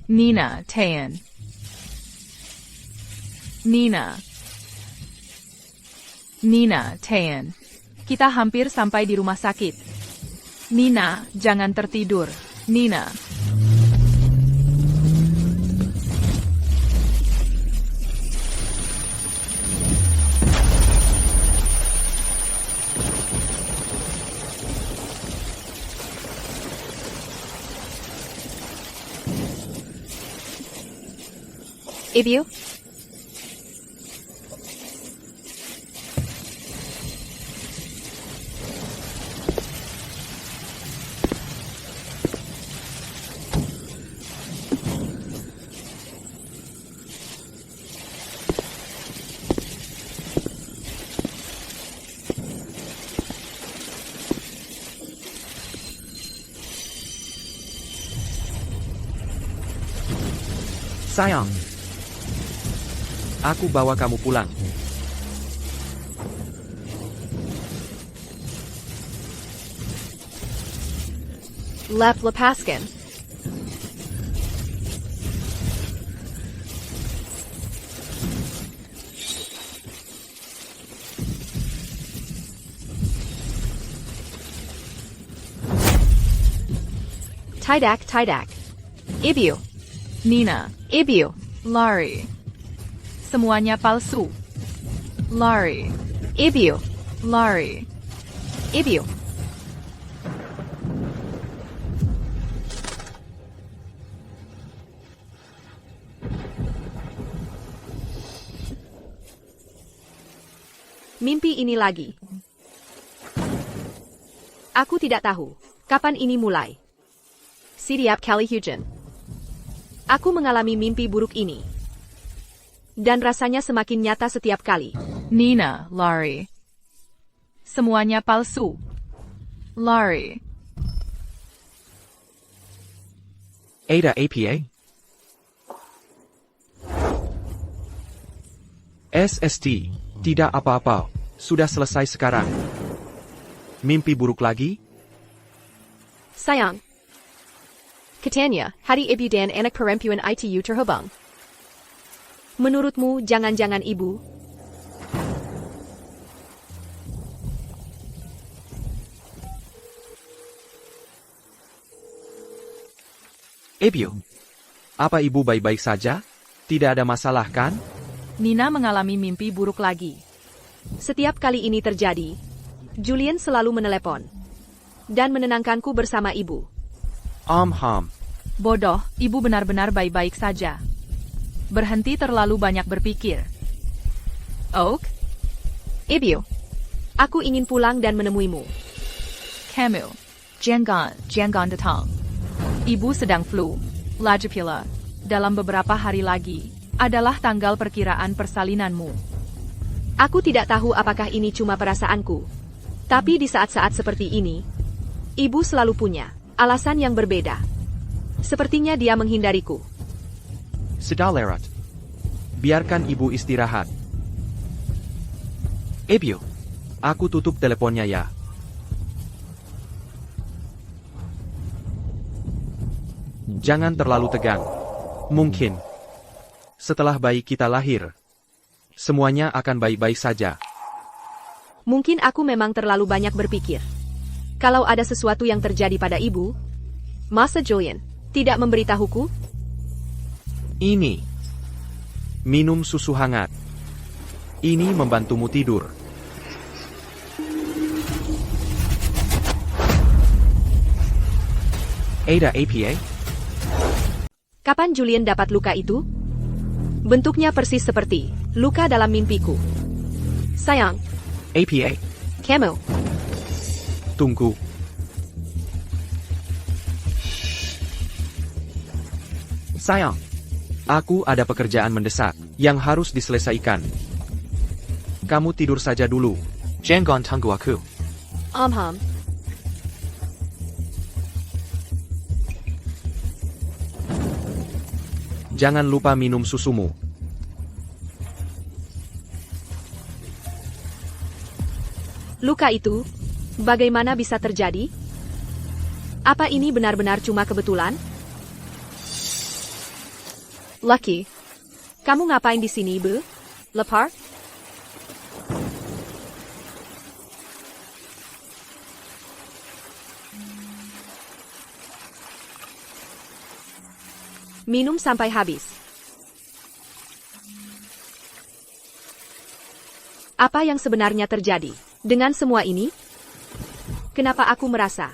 Nina Tan. Nina. Nina Tan. Kita hampir sampai di rumah sakit. Nina, jangan tertidur. Nina. Ibu? Sayang, aku bawa kamu pulang. Lev Lepaskin. Tidak. Ibu. Nina. Ibu. Lari. Semuanya palsu. Lari. Ibu. Lari. Ibu. Mimpi ini lagi. Aku tidak tahu kapan ini mulai. Setiap kali hujan, aku mengalami mimpi buruk ini. Dan rasanya semakin nyata setiap kali. Nina, lari. Semuanya palsu. Lari. Ada APA? SST, tidak apa-apa, sudah selesai sekarang. Mimpi buruk lagi? Sayang. Katanya, hari ibu dan anak perempuan itu terhubung. Menurutmu, jangan-jangan ibu? Ibu, apa ibu baik-baik saja? Tidak ada masalah kan? Nina mengalami mimpi buruk lagi. Setiap kali ini terjadi, Julian selalu menelepon dan menenangkanku bersama ibu. Bodoh, ibu benar-benar baik-baik saja. Berhenti terlalu banyak berpikir. Oak? Ibu, aku ingin pulang dan menemuimu. Camille. Jangan datang. Ibu sedang flu. Lagi pula. Dalam beberapa hari lagi, adalah tanggal perkiraan persalinanmu. Aku tidak tahu apakah ini cuma perasaanku. Tapi di saat-saat seperti ini, ibu selalu punya alasan yang berbeda. Sepertinya dia menghindariku. Sudah lewat. Biarkan ibu istirahat. Ibu, aku tutup teleponnya ya. Jangan terlalu tegang. Mungkin setelah bayi kita lahir, semuanya akan baik-baik saja. Mungkin aku memang terlalu banyak berpikir. Kalau ada sesuatu yang terjadi pada ibu, masa Julian tidak memberitahuku? Ini. Minum susu hangat. Ini membantumu tidur. Ada APA? Kapan Julian dapat luka itu? Bentuknya persis seperti luka dalam mimpiku. Sayang. APA? Camille. Tunggu. Sayang, aku ada pekerjaan mendesak yang harus diselesaikan. Kamu tidur saja dulu. Jangan ganggu aku. Jangan lupa minum susumu. Luka itu, bagaimana bisa terjadi? Apa ini benar-benar cuma kebetulan? Lucky. Kamu ngapain di sini, Bu? Lapar? Minum sampai habis. Apa yang sebenarnya terjadi dengan semua ini? Kenapa aku merasa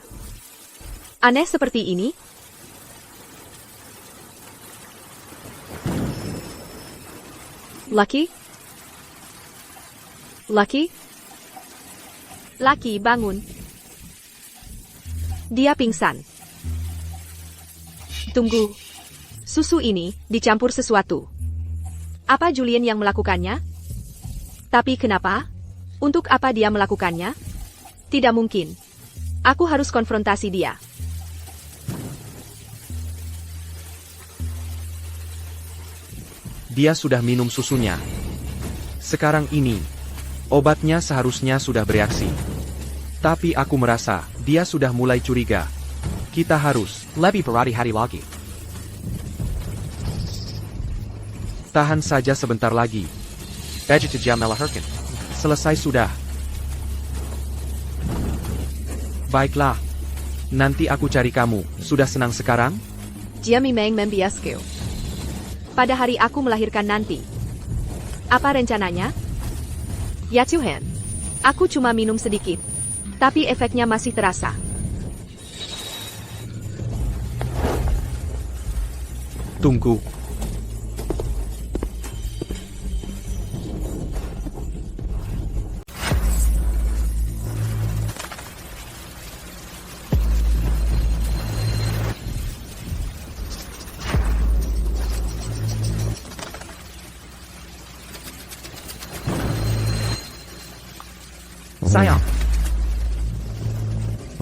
aneh seperti ini? Lucky? Lucky? Lucky, bangun. Dia pingsan. Tunggu. Susu ini dicampur sesuatu. Apa Julian yang melakukannya? Tapi kenapa? Untuk apa dia melakukannya? Tidak mungkin. Aku harus konfrontasi dia. Dia sudah minum susunya. Sekarang ini, obatnya seharusnya sudah bereaksi. Tapi aku merasa, dia sudah mulai curiga. Kita harus lebih berhati-hati lagi. Tahan saja sebentar lagi. Budget jam melahirkan. Selesai sudah. Baiklah. Nanti aku cari kamu. Sudah senang sekarang? Dia memang membiasku. Pada hari aku melahirkan nanti. Apa rencananya? Ya Tuhan. Aku cuma minum sedikit. Tapi efeknya masih terasa. Tunggu. Sayang.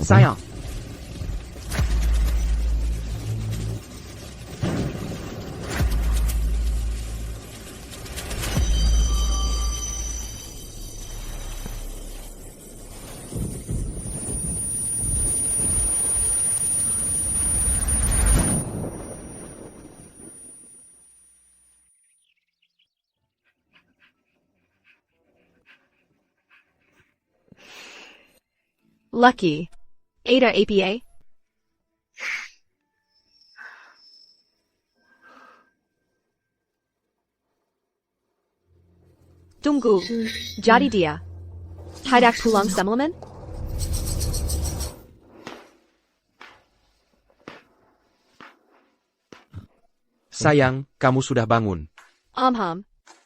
Sayang. Lucky. Ada APA? Tunggu. Jadi dia hendak pulang semalaman? Sayang, kamu sudah bangun.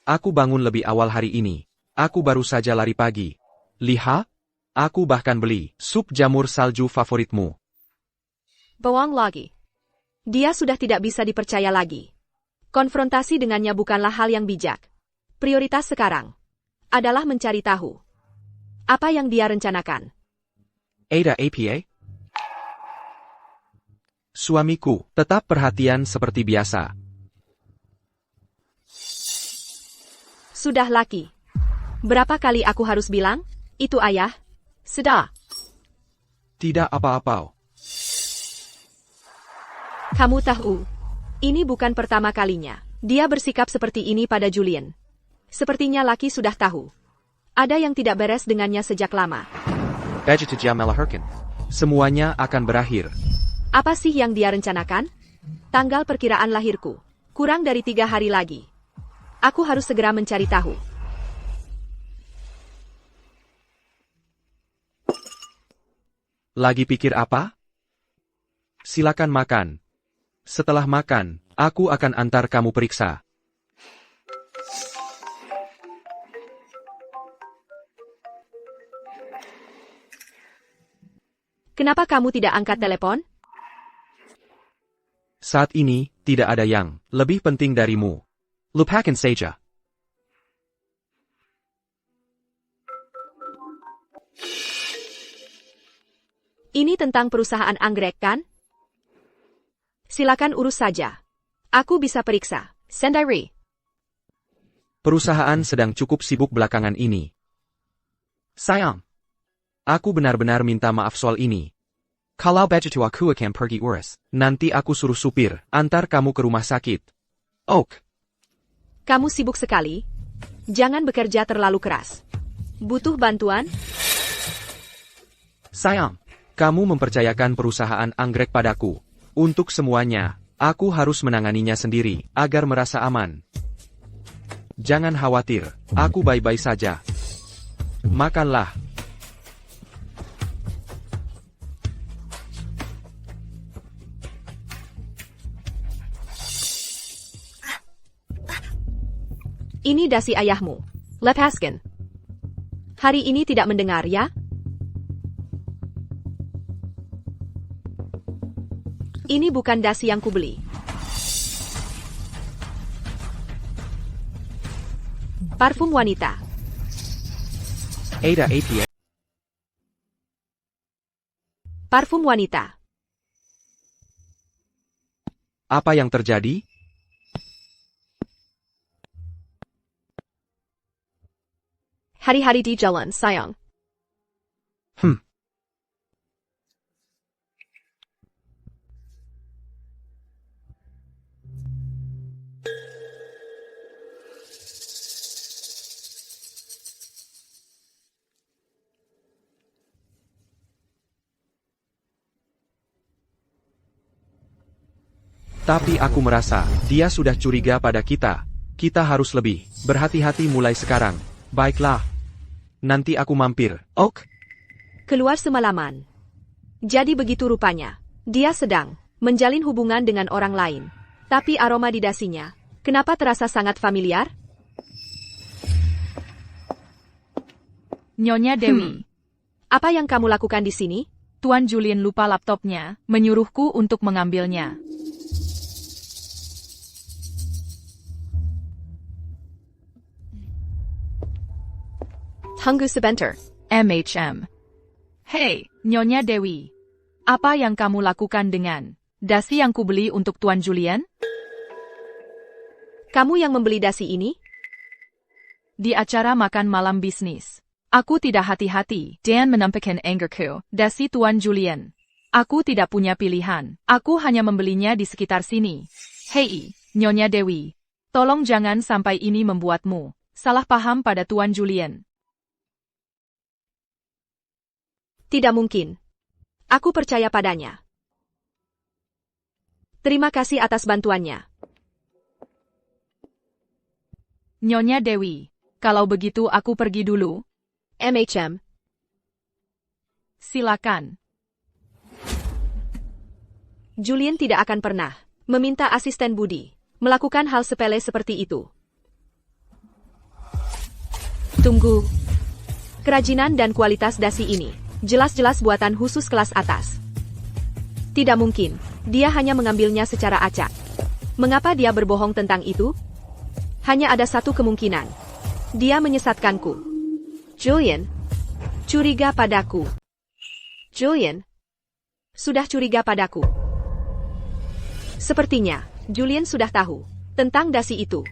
Aku bangun lebih awal hari ini. Aku baru saja lari pagi. Lihat, aku bahkan beli sup jamur salju favoritmu. Bohong lagi. Dia sudah tidak bisa dipercaya lagi. Konfrontasi dengannya bukanlah hal yang bijak. Prioritas sekarang adalah mencari tahu apa yang dia rencanakan. Ada APA? Suamiku, tetap perhatian seperti biasa. Sudah Lucky. Berapa kali aku harus bilang? Itu ayah? Sudah. Tidak apa-apa. Kamu tahu, ini bukan pertama kalinya. Dia bersikap seperti ini pada Julian. Sepertinya Lucky sudah tahu. Ada yang tidak beres dengannya sejak lama. Budget jam melahirkan. Semuanya akan berakhir. Apa sih yang dia rencanakan? Tanggal perkiraan lahirku. Kurang dari 3 hari lagi. Aku harus segera mencari tahu. Lagi pikir apa? Silakan makan. Setelah makan, aku akan antar kamu periksa. Kenapa kamu tidak angkat telepon? Saat ini, tidak ada yang lebih penting darimu. Lupakan saja. Ini tentang perusahaan anggrek, kan? Silakan urus saja. Aku bisa periksa. Sendiri. Perusahaan sedang cukup sibuk belakangan ini. Sayang. Aku benar-benar minta maaf soal ini. Kalau begitu aku akan pergi urus. Nanti aku suruh supir, antar kamu ke rumah sakit. Oak, Kamu sibuk sekali. Jangan bekerja terlalu keras. Butuh bantuan? sayang, kamu mempercayakan perusahaan anggrek padaku. Untuk semuanya, aku harus menanganinya sendiri, agar merasa aman. Jangan khawatir, aku baik-baik saja. Makanlah. Ini dasi ayahmu. Lepaskan. Hari ini tidak mendengar ya? Ini bukan dasi yang kubeli. Parfum wanita. Ada APS. Parfum wanita. Apa yang terjadi? Hari-hari di jalan, sayang. Tapi aku merasa, dia sudah curiga pada kita. Kita harus lebih berhati-hati mulai sekarang. Baiklah. Nanti aku mampir. Oak, Keluar semalaman. Jadi begitu rupanya. Dia sedang menjalin hubungan dengan orang lain. Tapi aroma di dasinya, kenapa terasa sangat familiar? Nyonya Dewi, Apa yang kamu lakukan di sini? Tuan Julian lupa laptopnya, menyuruhku untuk mengambilnya. Tunggu sebentar. MHM. Hei, Nyonya Dewi. Apa yang kamu lakukan dengan dasi yang kubeli untuk Tuan Julian? Kamu yang membeli dasi ini? Di acara makan malam bisnis. Aku tidak hati-hati dan menampakkan angerku, dasi Tuan Julian. Aku tidak punya pilihan. Aku hanya membelinya di sekitar sini. Hei, Nyonya Dewi. Tolong jangan sampai ini membuatmu salah paham pada Tuan Julian. Tidak mungkin. Aku percaya padanya. Terima kasih atas bantuannya. Nyonya Dewi, kalau begitu aku pergi dulu. MHM. Silakan. Julian tidak akan pernah meminta asisten Budi melakukan hal sepele seperti itu. Tunggu. Kerajinan dan kualitas dasi ini jelas-jelas buatan khusus kelas atas. Tidak mungkin, dia hanya mengambilnya secara acak. Mengapa dia berbohong tentang itu? Hanya ada satu kemungkinan. Dia menyesatkanku. Julian, curiga padaku. Julian, sudah curiga padaku. Sepertinya, Julian sudah tahu tentang dasi itu.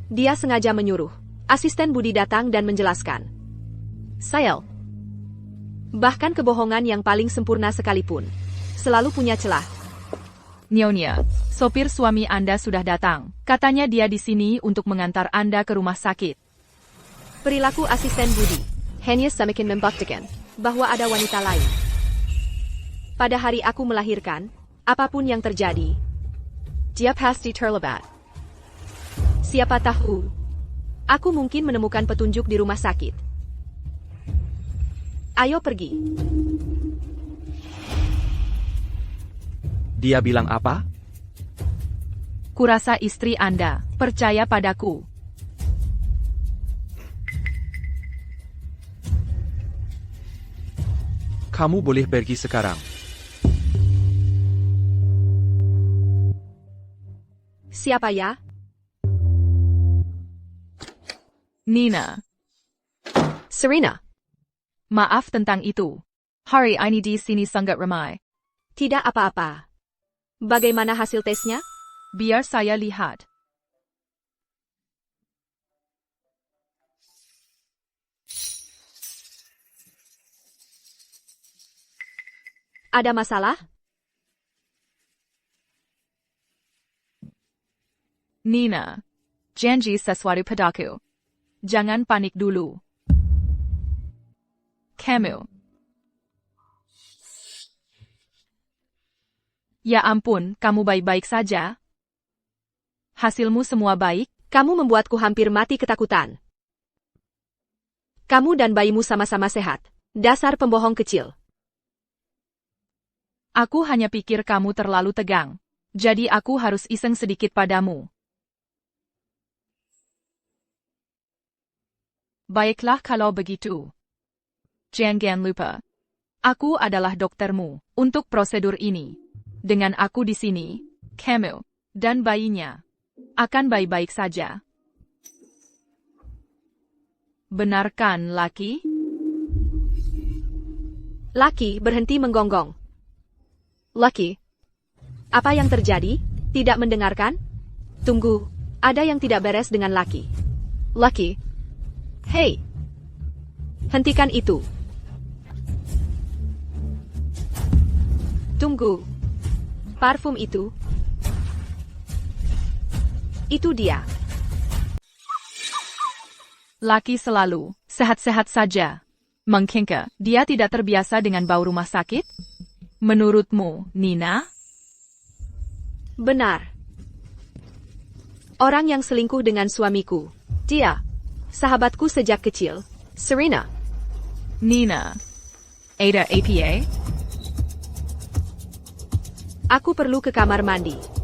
Dia sengaja menyuruh asisten Budi datang dan menjelaskan. Sayel. Bahkan kebohongan yang paling sempurna sekalipun selalu punya celah. Nyonya, sopir suami Anda sudah datang. Katanya dia di sini untuk mengantar Anda ke rumah sakit. Perilaku asisten Budi hanya semakin membuktikan bahwa ada wanita lain. Pada hari aku melahirkan, apapun yang terjadi, dia pasti terlibat. Siapa tahu, aku mungkin menemukan petunjuk di rumah sakit. Ayo pergi. dia bilang apa? Kurasa istri Anda percaya padaku. Kamu boleh pergi sekarang. Siapa ya? Nina, Serena. maaf tentang itu. Hari ini di sini sangat ramai. Tidak apa-apa. Bagaimana hasil tesnya? Biar saya lihat. Ada masalah? Nina, janji sesuatu padaku. Jangan panik dulu. Kamu. Ya ampun, kamu baik-baik saja? Hasilmu semua baik? Kamu membuatku hampir mati ketakutan. Kamu dan bayimu sama-sama sehat. Dasar pembohong kecil. Aku hanya pikir kamu terlalu tegang. Jadi aku harus iseng sedikit padamu. Baiklah kalau begitu. Jangan lupa. Aku adalah doktermu untuk prosedur ini. Dengan aku di sini, kamu dan bayinya akan baik-baik saja. Benarkan, Lucky? Lucky berhenti menggonggong. Lucky, apa yang terjadi? Tidak mendengarkan? Tunggu, ada yang tidak beres dengan Lucky. Lucky, hei, hentikan itu. Tunggu, parfum itu dia. Lucky selalu sehat-sehat saja. Mungkinkah dia tidak terbiasa dengan bau rumah sakit? Menurutmu, Nina? Benar. Orang yang selingkuh dengan suamiku. Dia, sahabatku sejak kecil. Serena. Nina. Ada APA? Aku perlu ke kamar mandi.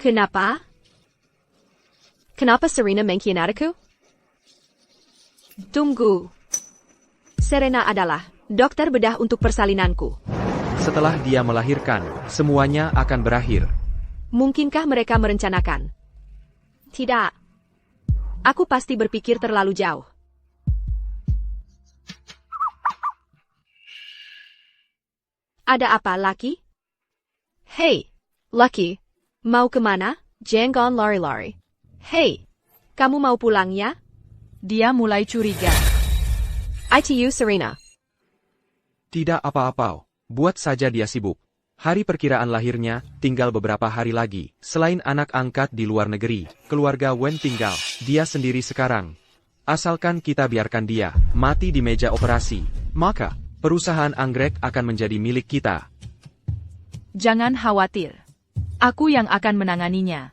Kenapa? Kenapa Serena mengkhianatiku? Tunggu. Serena adalah dokter bedah untuk persalinanku. Setelah dia melahirkan, semuanya akan berakhir. Mungkinkah mereka merencanakan? Tidak. Aku pasti berpikir terlalu jauh. Ada apa, Lucky? Hei, Lucky. Mau kemana? Jangan lari-lari. Hei, kamu mau pulang ya? Dia mulai curiga. ITU Serena. Tidak apa-apa, buat saja dia sibuk. Hari perkiraan lahirnya tinggal beberapa hari lagi. Selain anak angkat di luar negeri, keluarga Wen tinggal. Dia sendiri sekarang. Asalkan kita biarkan dia mati di meja operasi, maka perusahaan anggrek akan menjadi milik kita. Jangan khawatir. Aku yang akan menanganinya.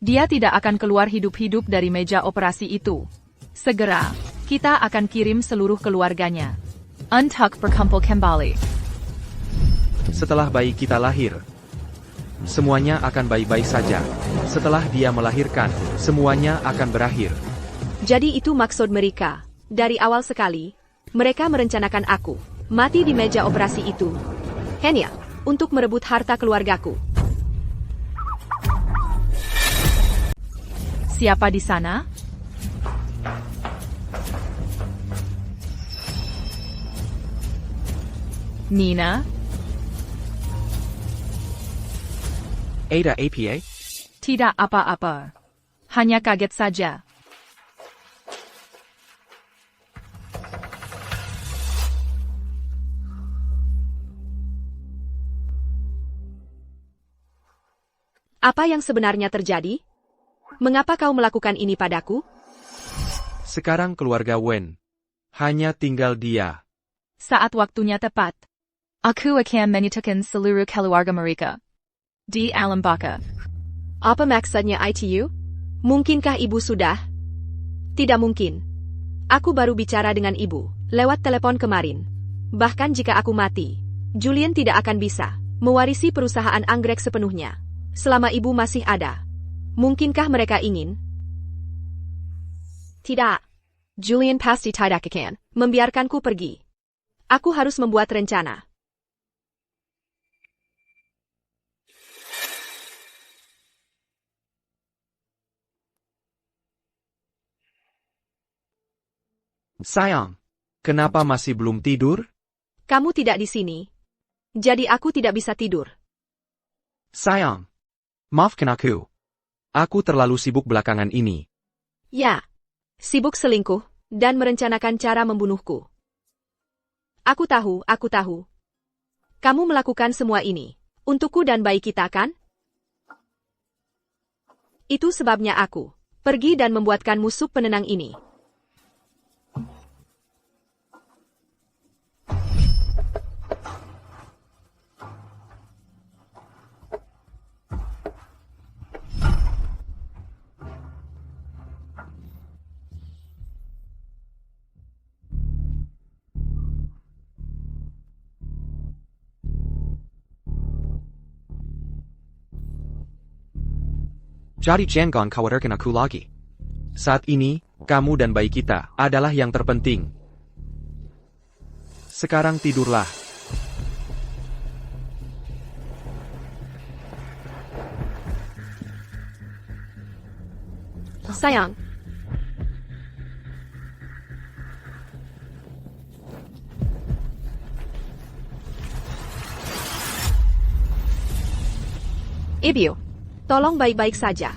Dia tidak akan keluar hidup-hidup dari meja operasi itu. Segera, kita akan kirim seluruh keluarganya. Untuk berkumpul kembali. Setelah bayi kita lahir, semuanya akan baik-baik saja. Setelah dia melahirkan, semuanya akan berakhir. Jadi itu maksud mereka. Dari awal sekali, mereka merencanakan aku mati di meja operasi itu. Hanya untuk merebut harta keluargaku. Siapa di sana? Nina? Ada APA? Tidak apa-apa. Hanya kaget saja. Apa yang sebenarnya terjadi? Mengapa kau melakukan ini padaku? Sekarang keluarga Wen. Hanya tinggal dia. Saat waktunya tepat. Aku akan menyatukan seluruh keluarga mereka. Di alam baka. Apa maksudnya ITU? Mungkinkah ibu sudah? Tidak mungkin. Aku baru bicara dengan ibu, lewat telepon kemarin. Bahkan jika aku mati, Julian tidak akan bisa mewarisi perusahaan anggrek sepenuhnya. Selama ibu masih ada. Mungkinkah mereka ingin? Tidak. Julian pasti tidak akan membiarkanku pergi. Aku harus membuat rencana. Sayang, kenapa masih belum tidur? Kamu tidak di sini. Jadi aku tidak bisa tidur. Sayang, maafkan aku. Aku terlalu sibuk belakangan ini. Ya, sibuk selingkuh, dan merencanakan cara membunuhku. Aku tahu. Kamu melakukan semua ini untukku dan bayi kita, kan? Itu sebabnya aku pergi dan membuatkanmu sup penenang ini. Jadi jangan khawatirkan aku lagi. Saat ini, kamu dan bayi kita adalah yang terpenting. Sekarang tidurlah. Sayang. Ibu, tolong baik-baik saja.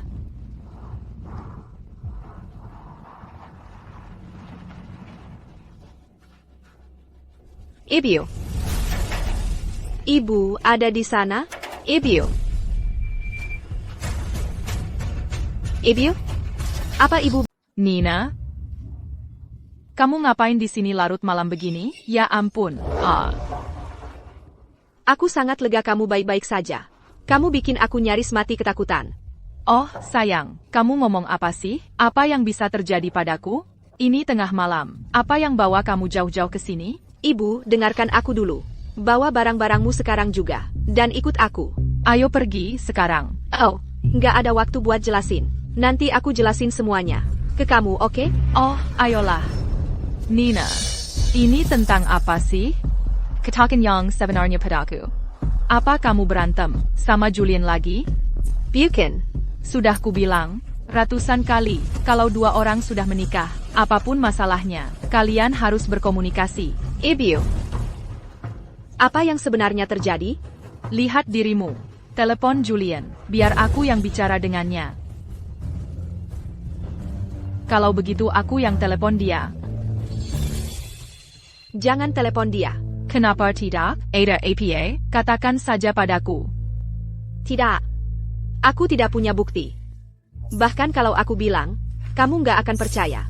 Ibu. Ibu ada di sana? Ibu. Ibu? Apa ibu? Nina? Kamu ngapain di sini larut malam begini? Ya ampun. Aku sangat lega kamu baik-baik saja. Kamu bikin aku nyaris mati ketakutan. Oh, sayang, kamu ngomong apa sih? Apa yang bisa terjadi padaku? Ini tengah malam. Apa yang bawa kamu jauh-jauh ke sini? Ibu, dengarkan aku dulu. Bawa barang-barangmu sekarang juga. Dan ikut aku. Ayo pergi sekarang. Oh, nggak ada waktu buat jelasin. Nanti aku jelasin semuanya. Ke kamu, oke? Oh, ayolah. Nina, ini tentang apa sih? Katakan yang sebenarnya padaku. Apa kamu berantem sama Julian lagi? Bukan. Sudah kubilang, ratusan kali, kalau dua orang sudah menikah, apapun masalahnya, kalian harus berkomunikasi. Ibu. Apa yang sebenarnya terjadi? Lihat dirimu. Telepon Julian, biar aku yang bicara dengannya. Kalau begitu aku yang telepon dia. Jangan telepon dia. Kenapa tidak? Ada APA, katakan saja padaku. Tidak. Aku tidak punya bukti. Bahkan kalau aku bilang, kamu nggak akan percaya.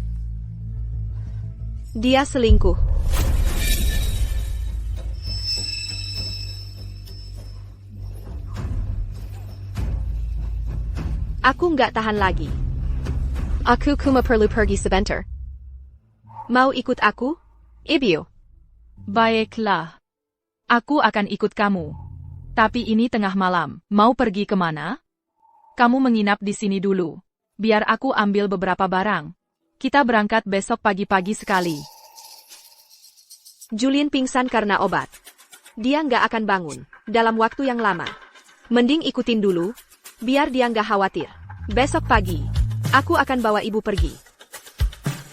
Dia selingkuh. Aku nggak tahan lagi. Aku cuma perlu pergi sebentar. Mau ikut aku? Ibu. Baiklah. Aku akan ikut kamu. Tapi ini tengah malam, mau pergi kemana? Kamu menginap di sini dulu. Biar aku ambil beberapa barang. Kita berangkat besok pagi-pagi sekali. Julian pingsan karena obat. Dia nggak akan bangun dalam waktu yang lama. Mending ikutin dulu, biar dia nggak khawatir. Besok pagi, aku akan bawa ibu pergi.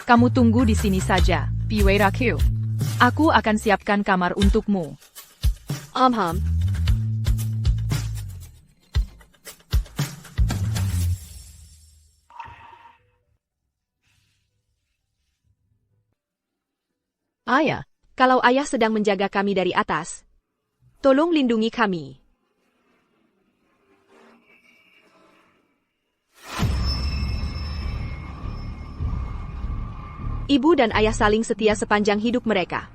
Kamu tunggu di sini saja, Piweraku. Aku akan siapkan kamar untukmu. Ayah, kalau ayah sedang menjaga kami dari atas, tolong lindungi kami. Ibu dan ayah saling setia sepanjang hidup mereka.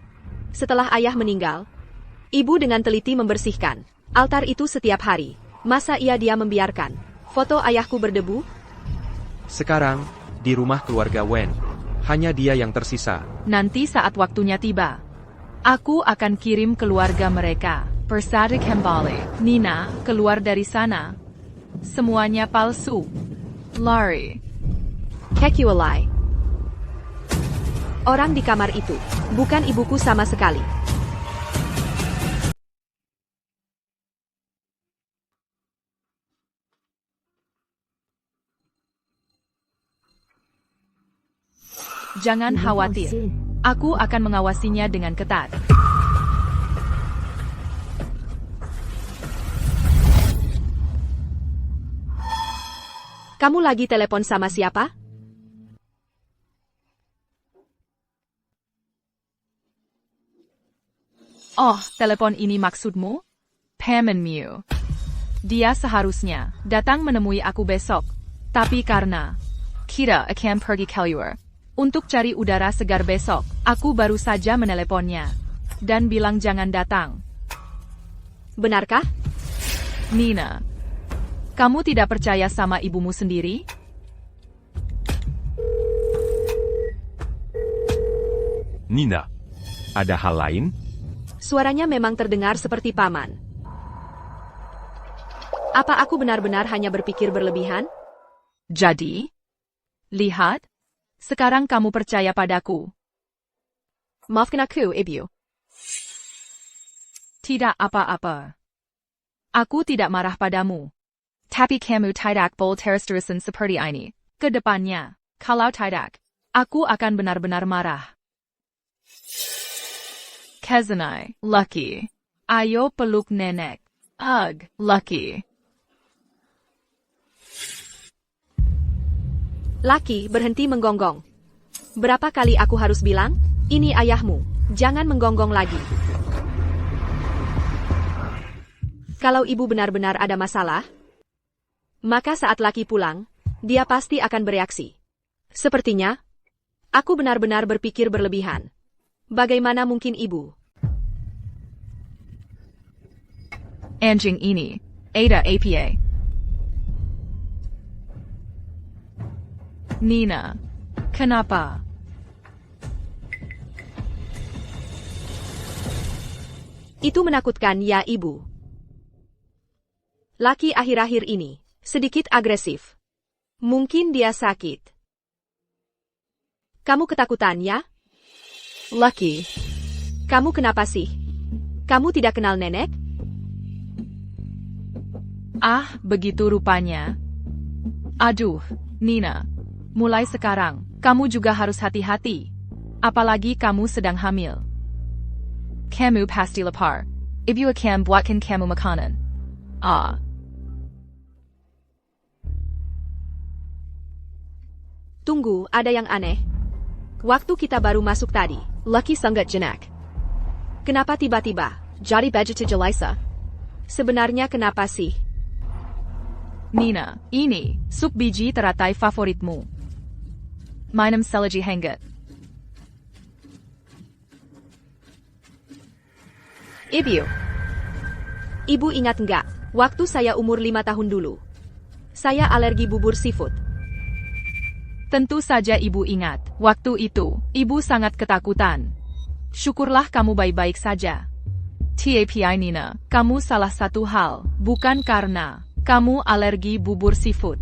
Setelah ayah meninggal, ibu dengan teliti membersihkan altar itu setiap hari. Masa ia diam membiarkan foto ayahku berdebu? Sekarang, di rumah keluarga Wen, hanya dia yang tersisa. Nanti saat waktunya tiba, aku akan kirim keluarga mereka. Persada kembali. Nina, keluar dari sana. Semuanya palsu. Lari. Kekualai. Orang di kamar itu bukan ibuku sama sekali. Jangan khawatir. Aku akan mengawasinya dengan ketat. Kamu lagi telepon sama siapa? Oh, telepon ini maksudmu? Pemenmu. Dia seharusnya datang menemui aku besok. Tapi karena kita akan pergi keluar untuk cari udara segar besok, aku baru saja meneleponnya dan bilang jangan datang. Benarkah? Nina, kamu tidak percaya sama ibumu sendiri? Nina, ada hal lain? Suaranya memang terdengar seperti paman. Apa aku benar-benar hanya berpikir berlebihan? Jadi, lihat, sekarang kamu percaya padaku. Maafkan aku, Ibu. Tidak apa-apa. Aku tidak marah padamu. Tapi kamu tidak boleh terus-terusan seperti ini. Kedepannya, kalau tidak, aku akan benar-benar marah. Kezanai, Lucky. Ayo peluk nenek. Ugh, Lucky. Lucky berhenti menggonggong. Berapa kali aku harus bilang, ini ayahmu, jangan menggonggong lagi. Kalau ibu benar-benar ada masalah, maka saat Lucky pulang, dia pasti akan bereaksi. Sepertinya, aku benar-benar berpikir berlebihan. Bagaimana mungkin ibu? Anjing ini, Ada APA. Nina, kenapa? Itu menakutkan ya ibu. Lucky akhir-akhir ini sedikit agresif. Mungkin dia sakit. Kamu ketakutan ya? Lucky, kamu kenapa sih? Kamu tidak kenal nenek? Ah, begitu rupanya. Aduh, Nina. Mulai sekarang, kamu juga harus hati-hati. Apalagi kamu sedang hamil. Kamu pasti lapar. Ibu akan buatkan kamu makanan. Ah. Tunggu, ada yang aneh. Waktu kita baru masuk tadi, Lucky sangat jenak. Kenapa tiba-tiba jadi begitu jelisa? Sebenarnya kenapa sih? Nina, ini sup biji teratai favoritmu. Minum selagi hangat. Ibu ingat nggak, waktu saya umur 5 tahun dulu. Saya alergi bubur seafood. Tentu saja ibu ingat, waktu itu, ibu sangat ketakutan. Syukurlah kamu baik-baik saja. Tapi Nina, kamu salah satu hal, bukan karena kamu alergi bubur seafood.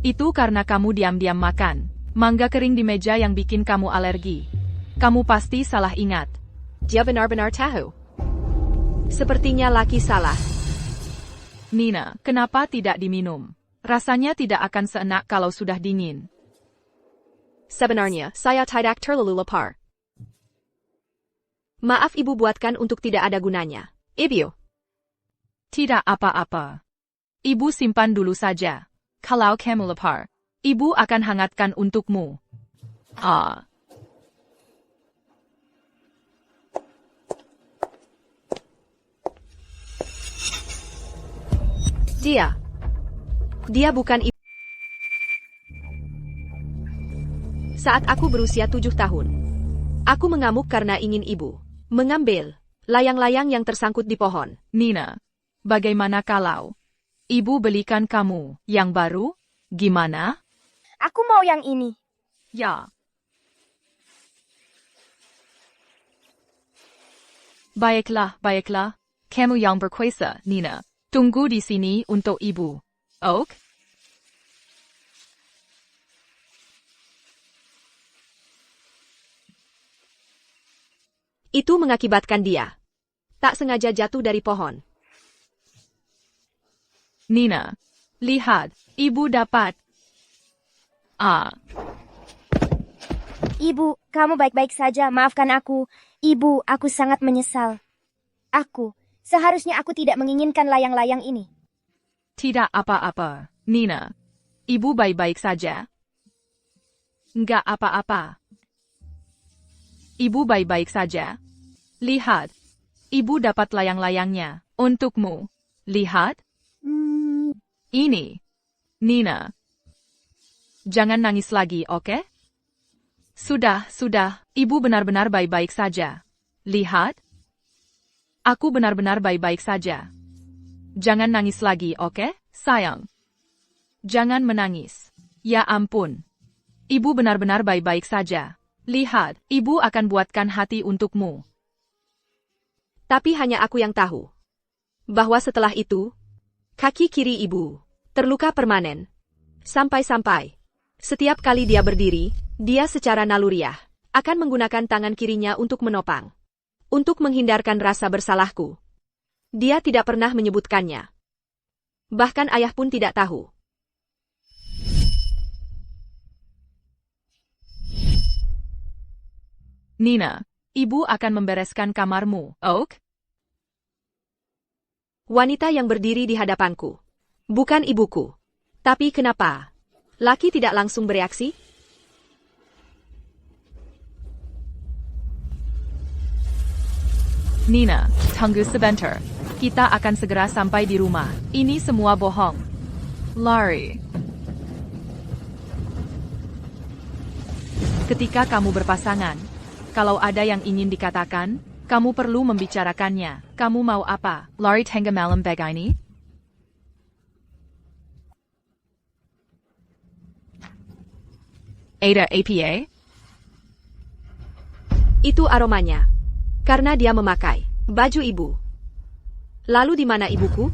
Itu karena kamu diam-diam makan mangga kering di meja yang bikin kamu alergi. Kamu pasti salah ingat. Dia benar-benar tahu. Sepertinya Lucky salah. Nina, kenapa tidak diminum? Rasanya tidak akan seenak kalau sudah dingin. Sebenarnya, saya tidak terlalu lapar. Maaf ibu buatkan untuk tidak ada gunanya. Ibu. Tidak apa-apa. Ibu simpan dulu saja. Kalau kamu lapar, ibu akan hangatkan untukmu. Ah. Dia bukan ibu. Saat aku berusia 7 tahun, aku mengamuk karena ingin ibu mengambil layang-layang yang tersangkut di pohon. Nina, bagaimana kalau ibu belikan kamu yang baru? Gimana? Aku mau yang ini. Ya. Baiklah, baiklah. Kamu yang berkuasa, Nina. Tunggu di sini untuk ibu. Ok? Itu mengakibatkan dia tak sengaja jatuh dari pohon. Nina, lihat, ibu dapat. Ah. Ibu, kamu baik-baik saja. Maafkan aku. Ibu, aku sangat menyesal. Seharusnya aku tidak menginginkan layang-layang ini. Tidak apa-apa, Nina. Ibu baik-baik saja. Enggak apa-apa. Ibu baik-baik saja. Lihat, Ibu dapat layang-layangnya. Untukmu. Lihat. Ini. Nina. Jangan nangis lagi, oke? Sudah. Ibu benar-benar baik-baik saja. Lihat. Aku benar-benar baik-baik saja. Jangan nangis lagi, oke, sayang? Jangan menangis. Ya ampun. Ibu benar-benar baik-baik saja. Lihat, ibu akan buatkan hati untukmu. Tapi hanya aku yang tahu. Bahwa setelah itu, kaki kiri ibu terluka permanen. Sampai-sampai, setiap kali dia berdiri, dia secara naluriah akan menggunakan tangan kirinya untuk menopang. Untuk menghindarkan rasa bersalahku. Dia tidak pernah menyebutkannya. Bahkan ayah pun tidak tahu. Nina, ibu akan membereskan kamarmu, Oak? Wanita yang berdiri di hadapanku. Bukan ibuku. Tapi kenapa? Laki tidak langsung bereaksi? Nina, tunggu sebentar. Kita akan segera sampai di rumah. Ini semua bohong. Lari. Ketika kamu berpasangan, kalau ada yang ingin dikatakan, kamu perlu membicarakannya. Kamu mau apa? Lari tengah malam begini? Ada APA? Itu aromanya. Karena dia memakai baju ibu. Lalu di mana ibuku?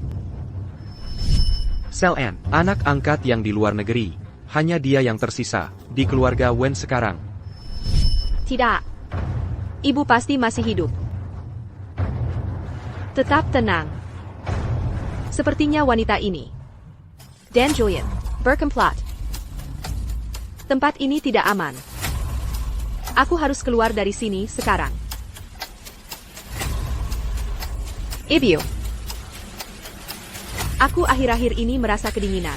Selen, anak angkat yang di luar negeri. Hanya dia yang tersisa di keluarga Wen sekarang. Tidak. Ibu pasti masih hidup. Tetap tenang. Sepertinya wanita ini. Dan Julian, berkomplot. Tempat ini tidak aman. Aku harus keluar dari sini sekarang. Ibu. Aku akhir-akhir ini merasa kedinginan.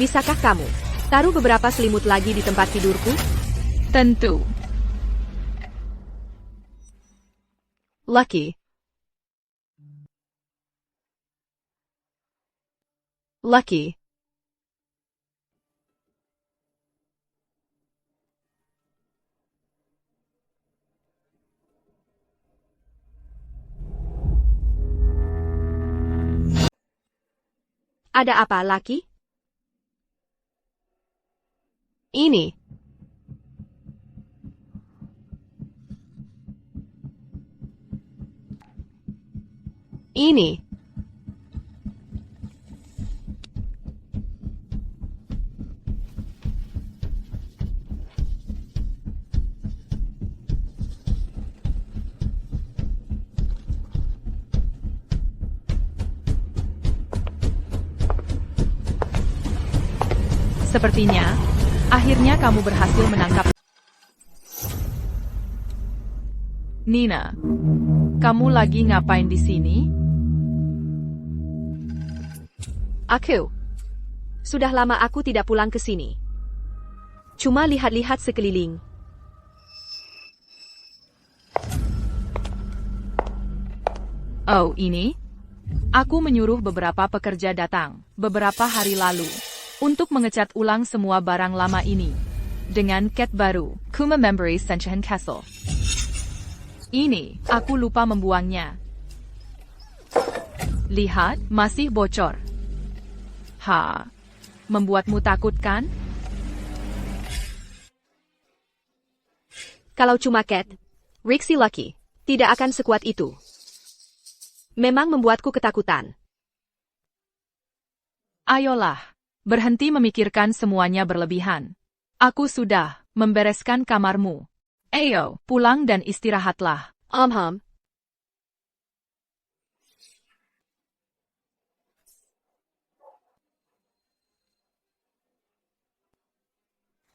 Bisakah kamu taruh beberapa selimut lagi di tempat tidurku? Tentu. Lucky. Lucky. Ada apa, Lucky? Ini. Ini. Sepertinya, akhirnya kamu berhasil menangkap. Nina, kamu lagi ngapain di sini? Aku. Sudah lama aku tidak pulang ke sini. Cuma lihat-lihat sekeliling. Oh, ini? Aku menyuruh beberapa pekerja datang beberapa hari lalu untuk mengecat ulang semua barang lama ini dengan cat baru, Kuma Memory Senchahan Castle. Ini, aku lupa membuangnya. Lihat, masih bocor. Membuatmu takut kan? Kalau cuma cat, Rixie Lucky, tidak akan sekuat itu. Memang membuatku ketakutan. Ayolah. Berhenti memikirkan semuanya berlebihan. Aku sudah membereskan kamarmu. Ayo, pulang dan istirahatlah.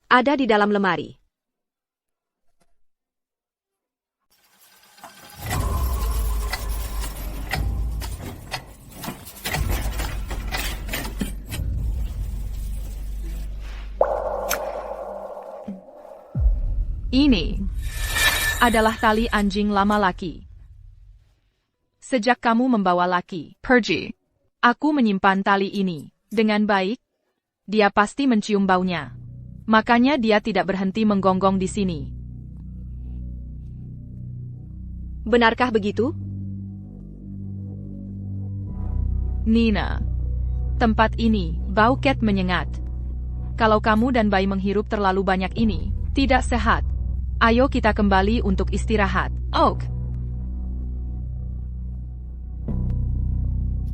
Ada di dalam lemari. Ini adalah tali anjing lama laki. Sejak kamu membawa laki pergi, aku menyimpan tali ini dengan baik. Dia pasti mencium baunya. Makanya dia tidak berhenti menggonggong di sini. Benarkah begitu? Nina, tempat ini bau cat menyengat. Kalau kamu dan bayi menghirup terlalu banyak ini, tidak sehat. Ayo kita kembali untuk istirahat. Oak.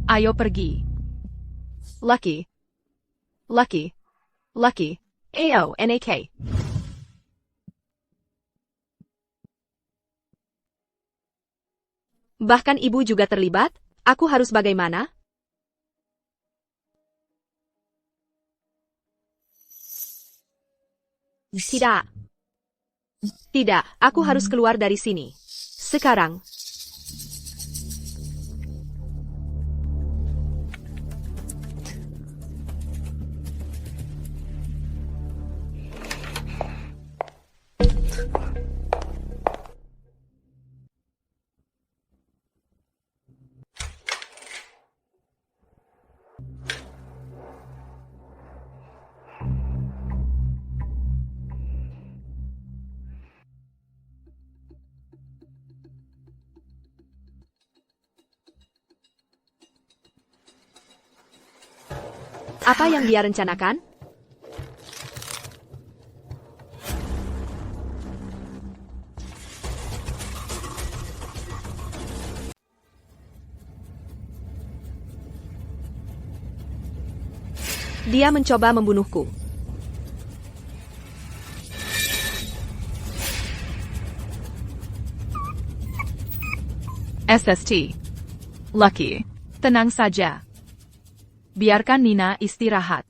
Ayo pergi. Lucky. Lucky. Lucky. AONAK. Bahkan ibu juga terlibat? Aku harus bagaimana? Tidak. Tidak, aku harus keluar dari sini. Sekarang. Apa yang dia rencanakan? Dia mencoba membunuhku. SST. Lucky. Tenang saja. Biarkan Nina istirahat.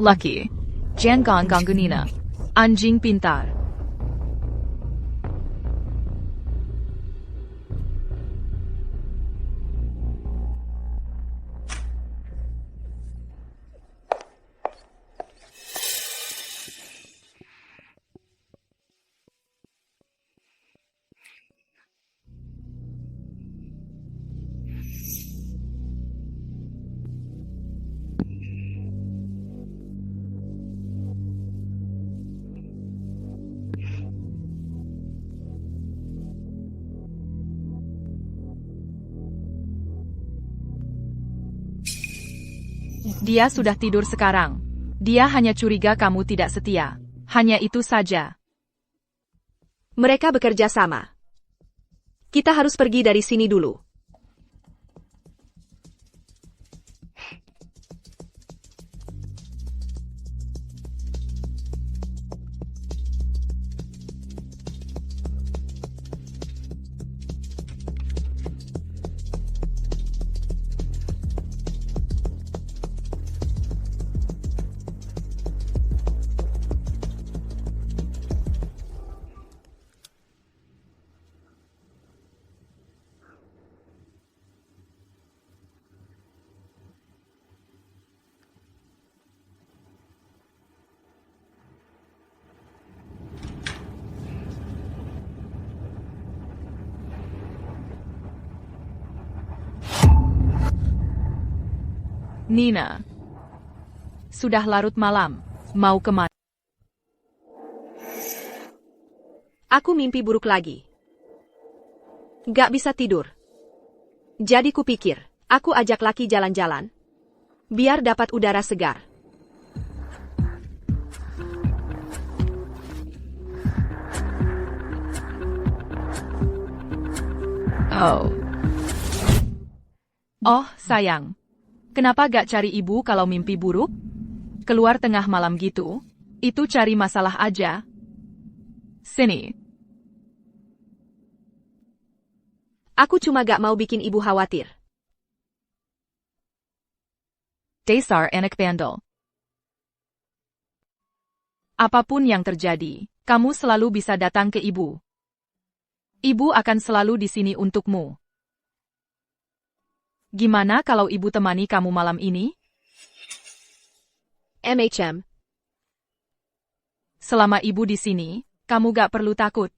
Lucky. Jangan ganggu Nina. Anjing pintar. Dia sudah tidur sekarang. Dia hanya curiga kamu tidak setia. Hanya itu saja. Mereka bekerja sama. Kita harus pergi dari sini dulu. Nina. Sudah larut malam. Mau kemana? Aku mimpi buruk lagi. Gak bisa tidur. Jadi kupikir, aku ajak Lucky jalan-jalan. Biar dapat udara segar. Oh, sayang. Kenapa gak cari ibu kalau mimpi buruk? Keluar tengah malam gitu? Itu cari masalah aja. Sini. Aku cuma gak mau bikin ibu khawatir. Dasar anak bandel. Apapun yang terjadi, kamu selalu bisa datang ke ibu. Ibu akan selalu di sini untukmu. Gimana kalau ibu temani kamu malam ini? MHM. Selama ibu di sini, kamu gak perlu takut.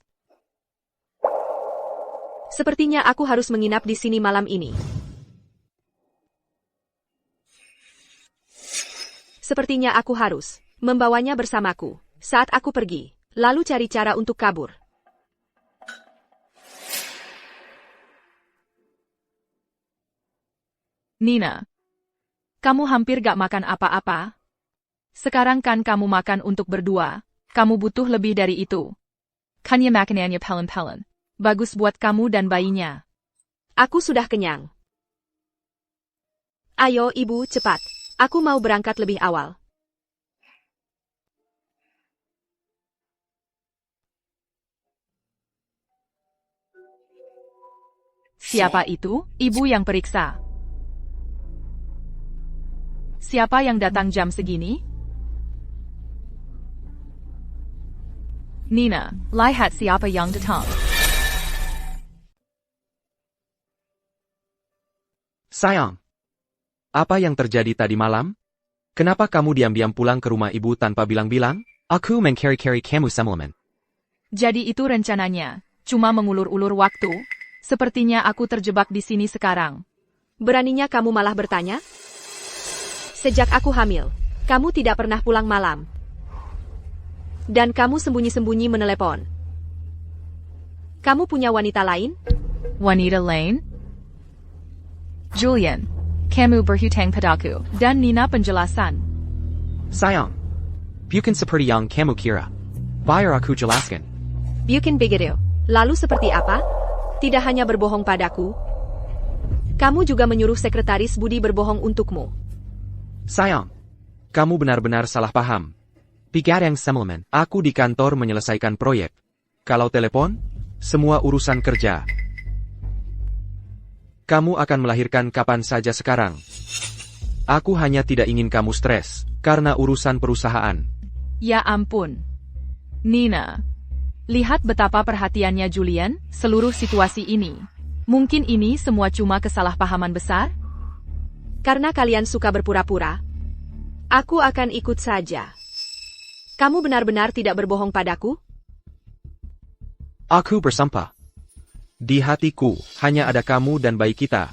Sepertinya aku harus menginap di sini malam ini. Sepertinya aku harus membawanya bersamaku saat aku pergi, lalu cari cara untuk kabur. Nina, kamu hampir gak makan apa-apa. Sekarang kan kamu makan untuk berdua, kamu butuh lebih dari itu. Kanya makanannya pelan-pelan. Bagus buat kamu dan bayinya. Aku sudah kenyang. Ayo ibu, cepat. Aku mau berangkat lebih awal. Siapa itu? Ibu yang periksa. Siapa yang datang jam segini? Nina, lihat siapa yang datang. Sayang. Apa yang terjadi tadi malam? Kenapa kamu diam-diam pulang ke rumah ibu tanpa bilang-bilang? Aku mencari-cari kamu semalaman. Jadi itu rencananya, cuma mengulur-ulur waktu. Sepertinya aku terjebak di sini sekarang. Beraninya kamu malah bertanya? Sejak aku hamil, kamu tidak pernah pulang malam. Dan kamu sembunyi-sembunyi menelepon. Kamu punya wanita lain? Wanita lain? Julian, kamu berhutang padaku, dan Nina penjelasan. Sayang. Bukan seperti yang kamu kira. Biar aku jelaskan. Bukan begitu. Lalu seperti apa? Tidak hanya berbohong padaku. Kamu juga menyuruh sekretaris Budi berbohong untukmu. Sayang. Kamu benar-benar salah paham. Pikir yang semalaman, aku di kantor menyelesaikan proyek. Kalau telepon, semua urusan kerja. Kamu akan melahirkan kapan saja sekarang. Aku hanya tidak ingin kamu stres, karena urusan perusahaan. Ya ampun. Nina. Lihat betapa perhatiannya Julian, seluruh situasi ini. Mungkin ini semua cuma kesalahpahaman besar? Karena kalian suka berpura-pura, aku akan ikut saja. Kamu benar-benar tidak berbohong padaku? Aku bersumpah. Di hatiku, hanya ada kamu dan bayi kita.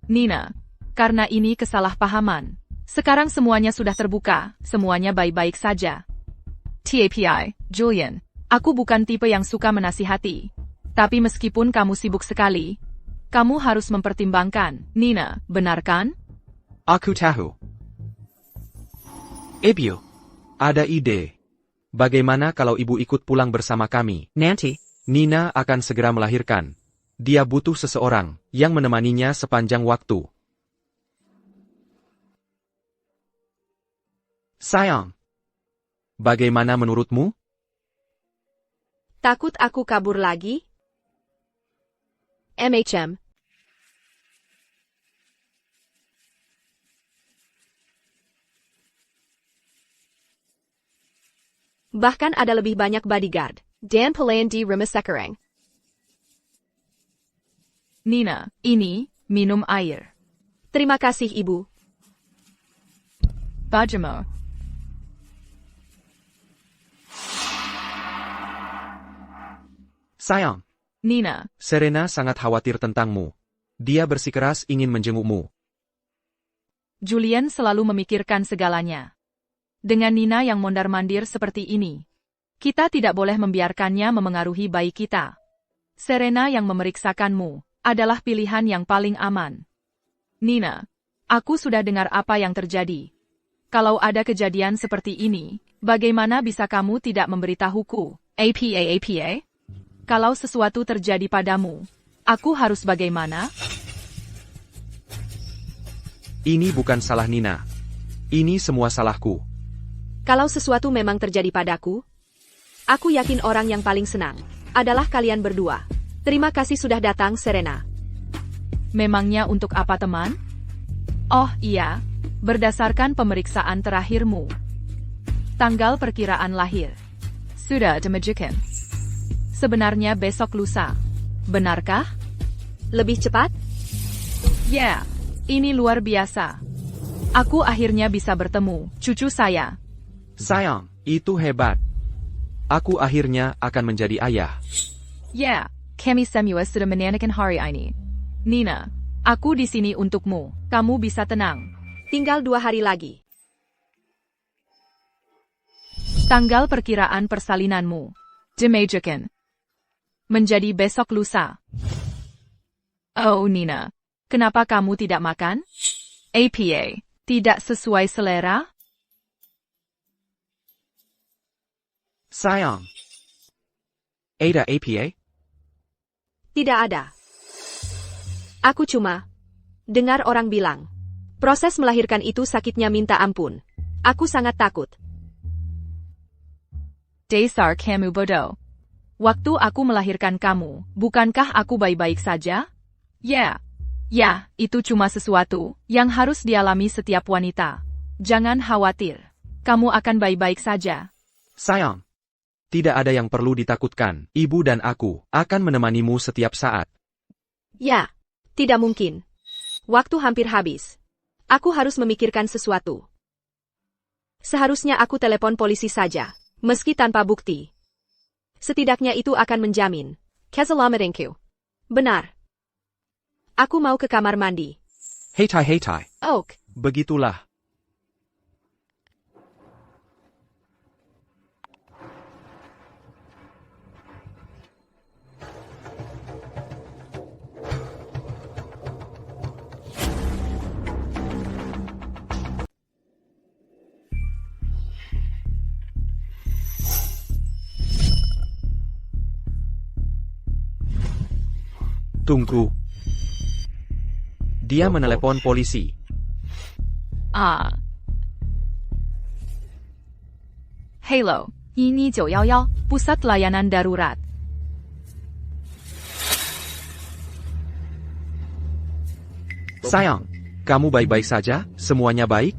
Nina, karena ini kesalahpahaman. Sekarang semuanya sudah terbuka, semuanya baik-baik saja. TAPI, Julian, aku bukan tipe yang suka menasihati. Tapi meskipun kamu sibuk sekali, kamu harus mempertimbangkan. Nina, benar kan? Aku tahu. Ibu, ada ide. Bagaimana kalau ibu ikut pulang bersama kami? Nanti, Nina akan segera melahirkan. Dia butuh seseorang yang menemaninya sepanjang waktu. Sayang, bagaimana menurutmu? Takut aku kabur lagi? MHM. Bahkan ada lebih banyak bodyguard. Dan pelayan di rumah sekarang. Nina, ini, minum air. Terima kasih, Ibu. Bajumu. Sayang. Nina, Serena sangat khawatir tentangmu. Dia bersikeras ingin menjengukmu. Julian selalu memikirkan segalanya. Dengan Nina yang mondar-mandir seperti ini, kita tidak boleh membiarkannya memengaruhi bayi kita. Serena yang memeriksakanmu adalah pilihan yang paling aman. Nina, aku sudah dengar apa yang terjadi. Kalau ada kejadian seperti ini, bagaimana bisa kamu tidak memberitahuku? Apa? Kalau sesuatu terjadi padamu, aku harus bagaimana? Ini bukan salah Nina. Ini semua salahku. Kalau sesuatu memang terjadi padaku, aku yakin orang yang paling senang adalah kalian berdua. Terima kasih sudah datang, Serena. Memangnya untuk apa, teman? Oh iya, berdasarkan pemeriksaan terakhirmu. Tanggal perkiraan lahir sudah dimajukan. Sebenarnya besok lusa. Benarkah? Lebih cepat? Ya, ini luar biasa. Aku akhirnya bisa bertemu, cucu saya. Sayang, itu hebat. Aku akhirnya akan menjadi ayah. Ya, kami semua sudah menantikan hari ini. Nina, aku di sini untukmu. Kamu bisa tenang. Tinggal 2 hari lagi. Tanggal perkiraan persalinanmu. Dimajukan. Menjadi besok lusa. Oh Nina, kenapa kamu tidak makan? APA, tidak sesuai selera? Sayang. Ada APA? Tidak ada. Aku cuma dengar orang bilang, proses melahirkan itu sakitnya minta ampun. Aku sangat takut. Dasar kamu bodoh. Waktu aku melahirkan kamu, bukankah aku baik-baik saja? Ya, itu cuma sesuatu yang harus dialami setiap wanita. Jangan khawatir. Kamu akan baik-baik saja. Sayang. Tidak ada yang perlu ditakutkan. Ibu dan aku akan menemanimu setiap saat. Ya, tidak mungkin. Waktu hampir habis. Aku harus memikirkan sesuatu. Seharusnya aku telepon polisi saja, meski tanpa bukti. Setidaknya itu akan menjamin. Kesalamatku. Benar. Aku mau ke kamar mandi. Hei tai. Oak. Begitulah. Tunggu. Dia menelepon polisi. Hello, ini 911, pusat layanan darurat. Sayang, kamu baik-baik saja? Semuanya baik?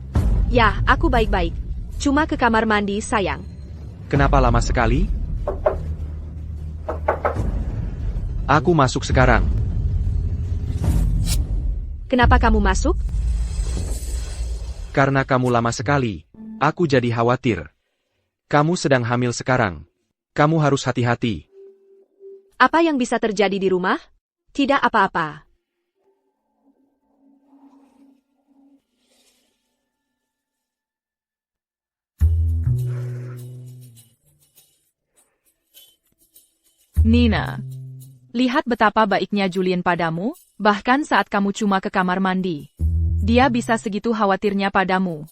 Ya, aku baik-baik. Cuma ke kamar mandi, sayang. Kenapa lama sekali? Aku masuk sekarang. Kenapa kamu masuk? Karena kamu lama sekali. Aku jadi khawatir. Kamu sedang hamil sekarang. Kamu harus hati-hati. Apa yang bisa terjadi di rumah? Tidak apa-apa. Nina, lihat betapa baiknya Julian padamu, bahkan saat kamu cuma ke kamar mandi. Dia bisa segitu khawatirnya padamu.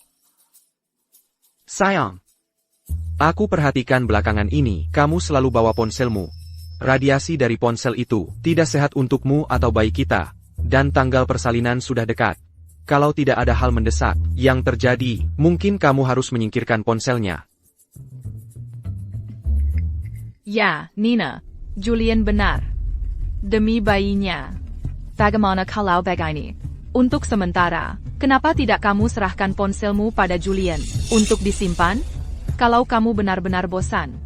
Sayang. Aku perhatikan belakangan ini, kamu selalu bawa ponselmu. Radiasi dari ponsel itu tidak sehat untukmu atau bayi kita. Dan tanggal persalinan sudah dekat. Kalau tidak ada hal mendesak yang terjadi, mungkin kamu harus menyingkirkan ponselnya. Ya, Nina. Julian benar. Demi bayinya. Bagaimana kalau begini? Untuk sementara, kenapa tidak kamu serahkan ponselmu pada Julian untuk disimpan? Kalau kamu benar-benar bosan,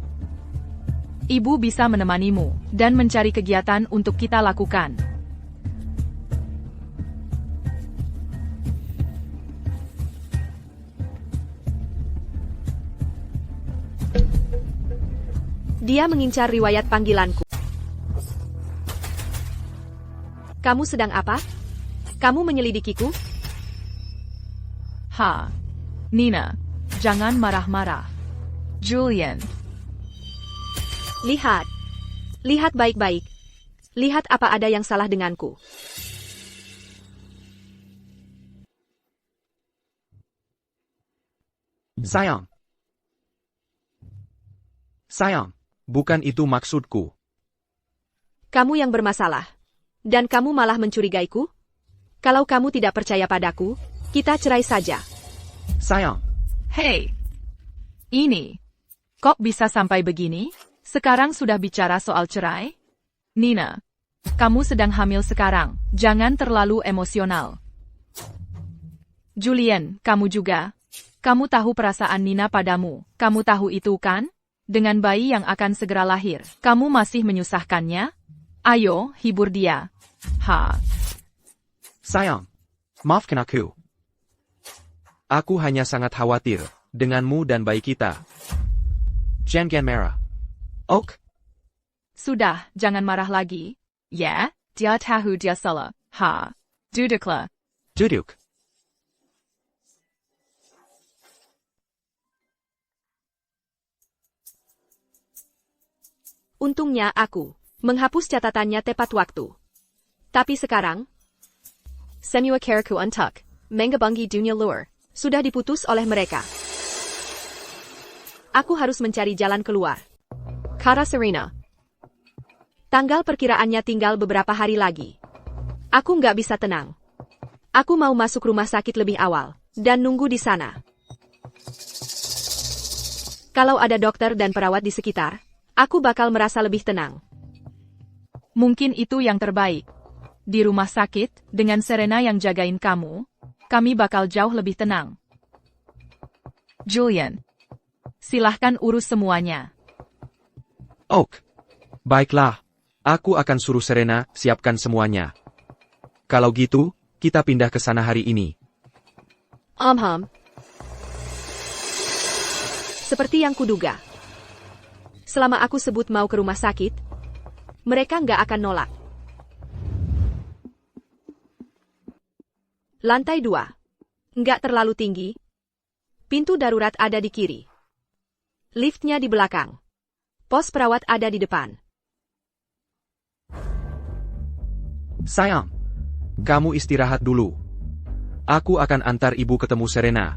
ibu bisa menemanimu dan mencari kegiatan untuk kita lakukan. Dia mengincar riwayat panggilanku. Kamu sedang apa? Kamu menyelidikiku? Nina, jangan marah-marah. Julian. Lihat. Lihat baik-baik. Lihat apa ada yang salah denganku. Sayang. Sayang, bukan itu maksudku. Kamu yang bermasalah. Dan kamu malah mencurigaiku? Kalau kamu tidak percaya padaku, kita cerai saja. Sayang. Hei. Ini. Kok bisa sampai begini? Sekarang sudah bicara soal cerai? Nina. Kamu sedang hamil sekarang. Jangan terlalu emosional. Julian, kamu juga. Kamu tahu perasaan Nina padamu. Kamu tahu itu kan? dengan bayi yang akan segera lahir. Kamu masih menyusahkannya? Ayo, hibur dia. Ha. Sayang, maafkan aku. Aku hanya sangat khawatir denganmu dan bayi kita. Jangan marah. Ok? Sudah, jangan marah lagi. Ya, dia tahu dia salah. Ha. Duduklah. Duduk. Untungnya aku menghapus catatannya tepat waktu. Tapi sekarang, semua karaku untuk menggebangi dunia luar sudah diputus oleh mereka. Aku harus mencari jalan keluar. Kata Serena. Tanggal perkiraannya tinggal beberapa hari lagi. Aku nggak bisa tenang. Aku mau masuk rumah sakit lebih awal dan nunggu di sana. Kalau ada dokter dan perawat di sekitar, aku bakal merasa lebih tenang. Mungkin itu yang terbaik. Di rumah sakit, dengan Serena yang jagain kamu, kami bakal jauh lebih tenang. Julian, silahkan urus semuanya. Ok. Baiklah. Aku akan suruh Serena siapkan semuanya. Kalau gitu, kita pindah ke sana hari ini. Seperti yang kuduga. Selama aku sebut mau ke rumah sakit, mereka nggak akan nolak. Lantai 2. Nggak terlalu tinggi. Pintu darurat ada di kiri. Liftnya di belakang. Pos perawat ada di depan. Sayang, kamu istirahat dulu. Aku akan antar ibu ketemu Serena.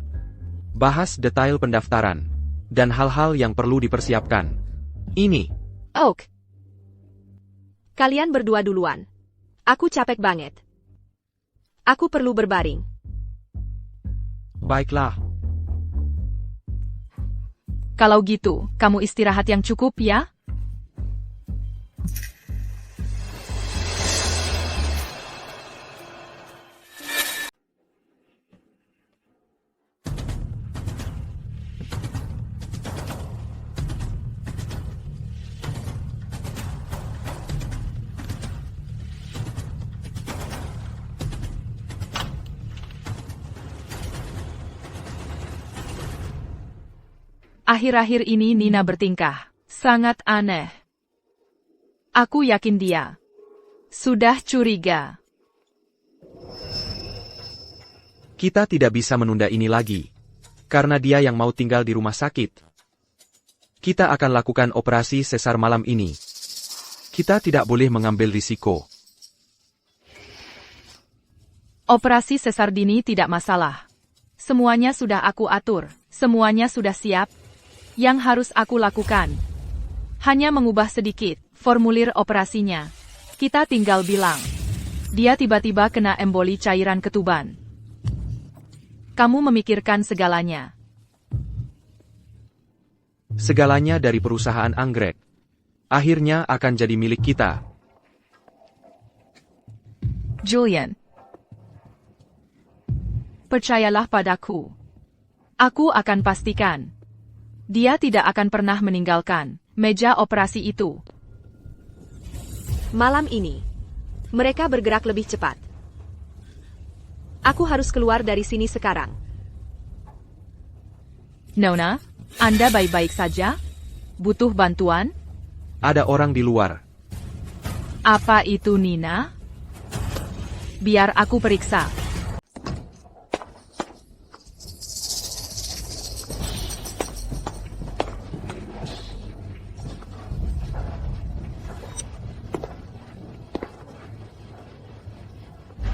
Bahas detail pendaftaran dan hal-hal yang perlu dipersiapkan. Ini. Ok. Kalian berdua duluan. Aku capek banget. Aku perlu berbaring. Baiklah. Kalau gitu, kamu istirahat yang cukup ya? Akhir-akhir ini Nina bertingkah sangat aneh. Aku yakin dia sudah curiga. Kita tidak bisa menunda ini lagi. Karena dia yang mau tinggal di rumah sakit. Kita akan lakukan operasi sesar malam ini. Kita tidak boleh mengambil risiko. Operasi sesar dini tidak masalah. Semuanya sudah aku atur. Semuanya sudah siap. Yang harus aku lakukan hanya mengubah sedikit formulir operasinya. Kita tinggal bilang, dia tiba-tiba kena emboli cairan ketuban. Kamu memikirkan segalanya. Segalanya dari perusahaan anggrek. Akhirnya akan jadi milik kita. Julian, percayalah padaku. Aku akan pastikan. Dia tidak akan pernah meninggalkan meja operasi itu. Malam ini, mereka bergerak lebih cepat. Aku harus keluar dari sini sekarang. Nona, Anda baik-baik saja? Butuh bantuan? Ada orang di luar. Apa itu Nina? Biar aku periksa.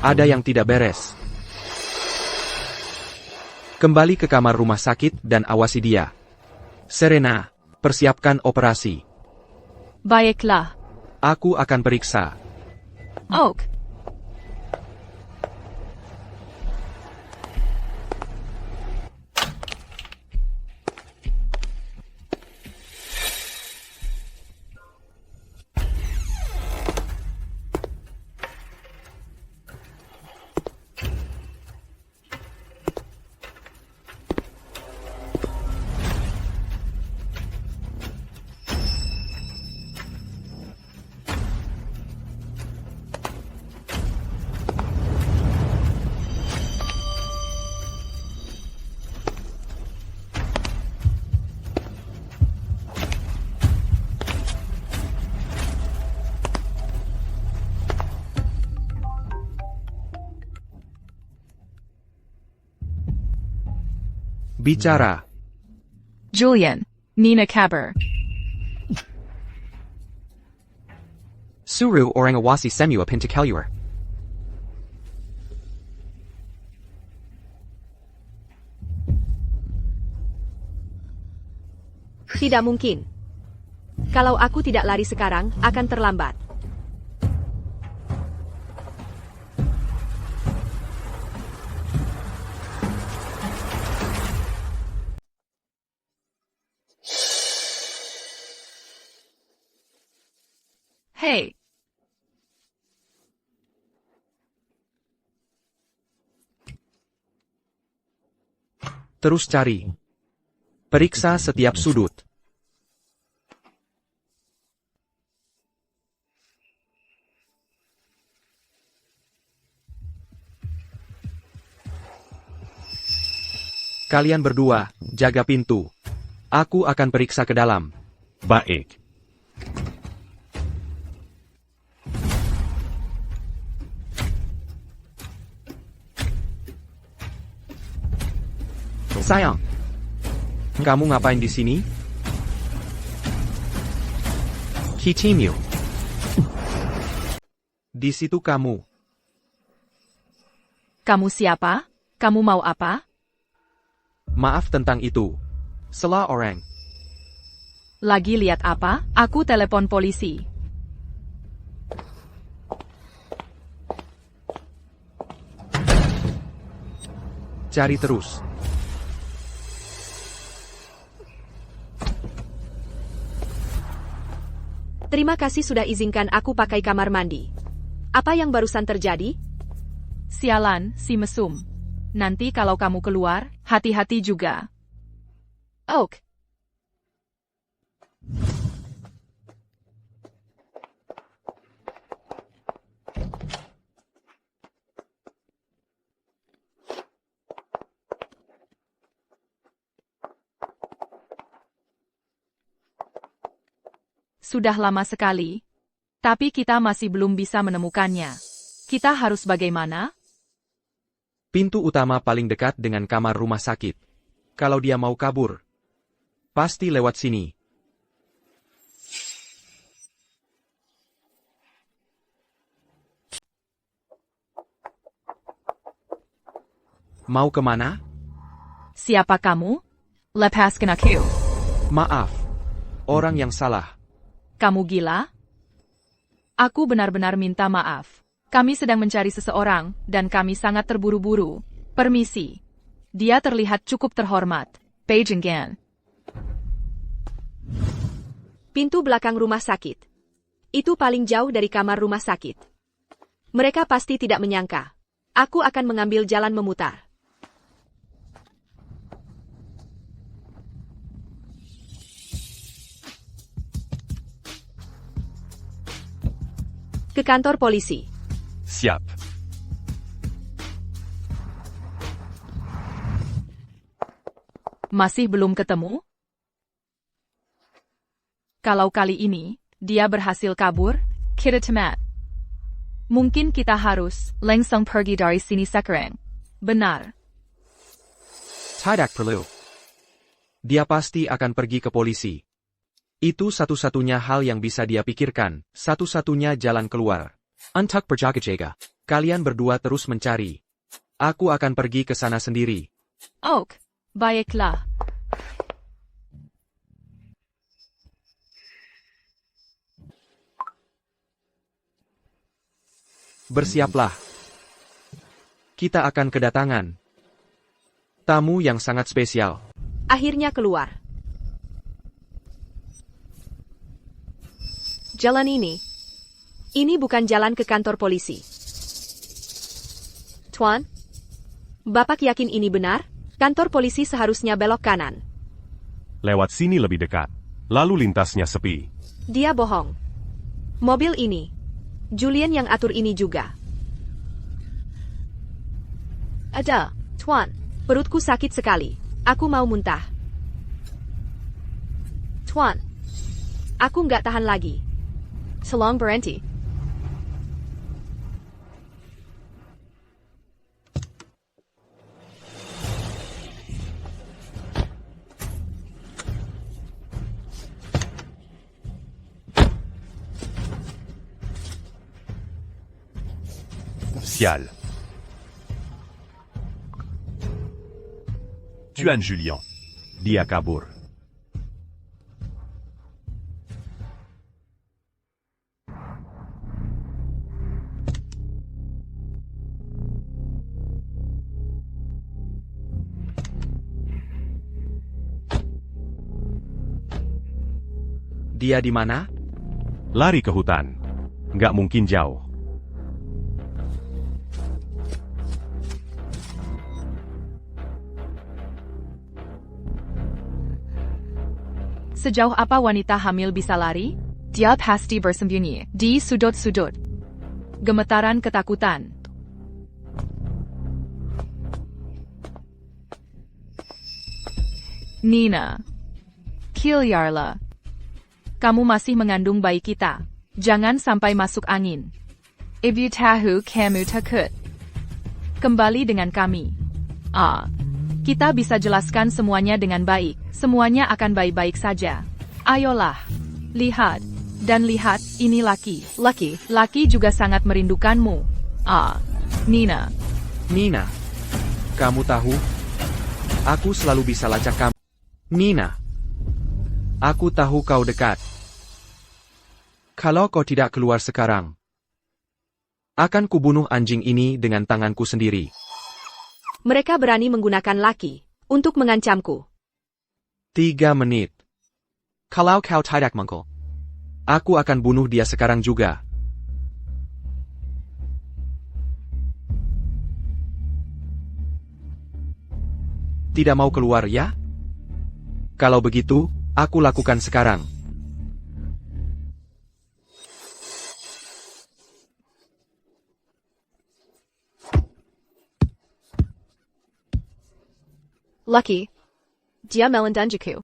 Ada yang tidak beres. Kembali ke kamar rumah sakit dan awasi dia. Serena, persiapkan operasi. Baiklah. Aku akan periksa. Ok. Bicara. Julian, Nina kabar. Suruh orang awasi semua pintu keluar. Tidak mungkin. Kalau aku tidak lari sekarang, akan terlambat. Hey, Terus cari. Periksa setiap sudut. Kalian berdua, jaga pintu. Aku akan periksa ke dalam. Baik. Sayang, kamu ngapain di sini? Kitimyu. Di situ kamu. kamu siapa? Kamu mau apa? Maaf tentang itu. Salah orang. Lagi lihat apa? Aku telepon polisi. Cari terus. Terima kasih sudah izinkan aku pakai kamar mandi. Apa yang barusan terjadi? Sialan, si mesum. Nanti kalau kamu keluar, hati-hati juga. Oak. Sudah lama sekali. Tapi kita masih belum bisa menemukannya. Kita harus bagaimana? Pintu utama paling dekat dengan kamar rumah sakit. Kalau dia mau kabur, pasti lewat sini. Mau kemana? Siapa kamu? Lepaskan aku. Maaf. Orang yang salah. Kamu gila? Aku benar-benar minta maaf. Kami sedang mencari seseorang, dan kami sangat terburu-buru. Permisi. Dia terlihat cukup terhormat. Beijing Gan. Pintu belakang rumah sakit. Itu paling jauh dari kamar rumah sakit. Mereka pasti tidak menyangka. Aku akan mengambil jalan memutar. Ke kantor polisi. Siap. Masih belum ketemu? Kalau kali ini, dia berhasil kabur, kita temat. Mungkin kita harus langsung pergi dari sini sekarang. Benar. Tidak perlu. Dia pasti akan pergi ke polisi. Itu satu-satunya hal yang bisa dia pikirkan, satu-satunya jalan keluar. Untuk berjaga-jaga, kalian berdua terus mencari. Aku akan pergi ke sana sendiri. Oak, baiklah. Bersiaplah. Kita akan kedatangan tamu yang sangat spesial. Akhirnya keluar. Jalan ini. Ini bukan jalan ke kantor polisi. Tuan, Bapak yakin ini benar? Kantor polisi seharusnya belok kanan. Lewat sini lebih dekat. Lalu lintasnya sepi. Dia bohong. Mobil ini. Julian yang atur ini juga. Ada, Tuan. Perutku sakit sekali. Aku mau muntah. Tuan. Aku nggak tahan lagi. Tolong berhenti. Sial. Tuan Julien. Dia kabur. Dia di mana? Lari ke hutan. Nggak mungkin jauh. Sejauh apa wanita hamil bisa lari? Dia pasti bersembunyi di sudut-sudut. Gemetaran ketakutan. Nina. Kilyarla. Kamu masih mengandung bayi kita. Jangan sampai masuk angin. Ibu tahu kamu takut. Kembali dengan kami. Kita bisa jelaskan semuanya dengan baik. Semuanya akan baik-baik saja. Ayolah. Lihat. Dan lihat, ini Lucky. Lucky juga sangat merindukanmu. Nina. Nina. Kamu tahu? Aku selalu bisa lacak kamu. Nina. Aku tahu kau dekat. Kalau kau tidak keluar sekarang, akan kubunuh anjing ini dengan tanganku sendiri. Mereka berani menggunakan Lucky untuk mengancamku. 3 menit. Kalau kau tidak mengkel, aku akan bunuh dia sekarang juga. Tidak mau keluar ya? Kalau begitu, aku lakukan sekarang. Lucky. Dia melindungiku.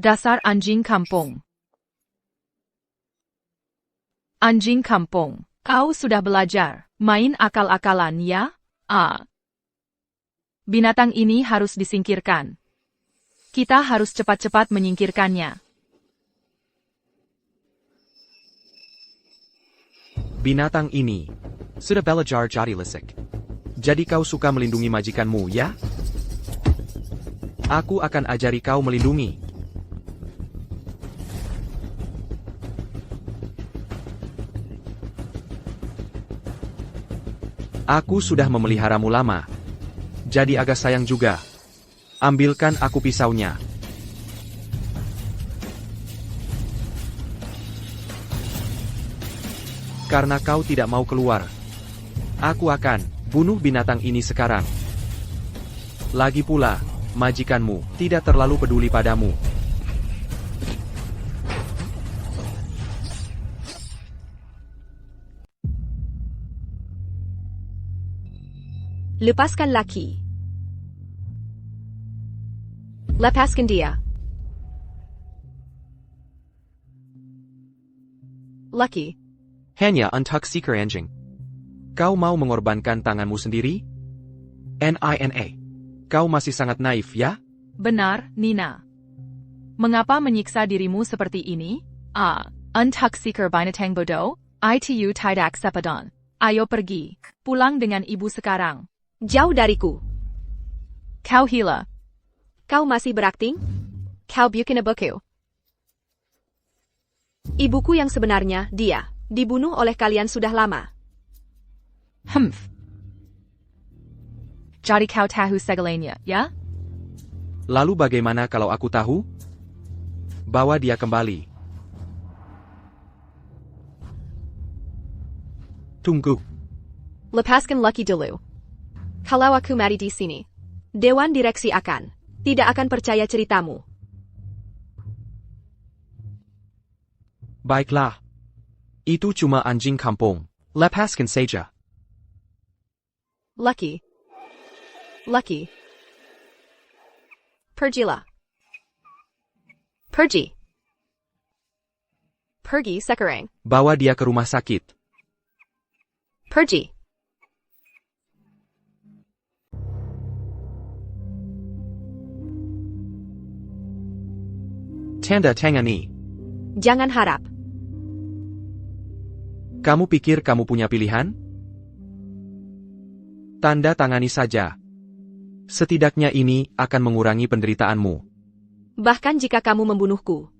Dasar anjing kampung. Anjing kampung, kau sudah belajar main akal-akalan ya? Binatang ini harus disingkirkan. Kita harus cepat-cepat menyingkirkannya. Binatang ini sudah belajar jadi lisik. Jadi kau suka melindungi majikanmu ya? Aku akan ajari kau melindungi. Aku sudah memeliharamu lama. Jadi agak sayang juga. Ambilkan aku pisaunya. Karena kau tidak mau keluar, aku akan bunuh binatang ini sekarang. Lagi pula, majikanmu tidak terlalu peduli padamu. Lepaskan Lucky. Lepaskan dia. Lucky. Hanya untuk seekor anjing. Kau mau mengorbankan tanganmu sendiri? Nina. Kau masih sangat naif ya? Benar, Nina. Mengapa menyiksa dirimu seperti ini? Untuk seekor binatang bodoh, itu tidak sepadan. Ayo pergi. Pulang dengan ibu sekarang. Jauh dariku. Kau hila. Kau masih berakting? Kau bukan ibuku. Ibuku yang sebenarnya, dia, dibunuh oleh kalian sudah lama. Jadi kau tahu segalanya, ya? Lalu bagaimana kalau aku tahu? Bawa dia kembali. Tunggu. Lepaskan Lucky dulu. Kalau aku mati di sini, Dewan Direksi tidak akan percaya ceritamu. Baiklah. Itu cuma anjing kampung. Lepaskan saja. Lucky. Pergilah. Pergi. Pergi sekarang. Bawa dia ke rumah sakit. Pergi. Tanda tangani. Jangan harap. Kamu pikir kamu punya pilihan? Tanda tangani saja. Setidaknya ini akan mengurangi penderitaanmu. Bahkan jika kamu membunuhku,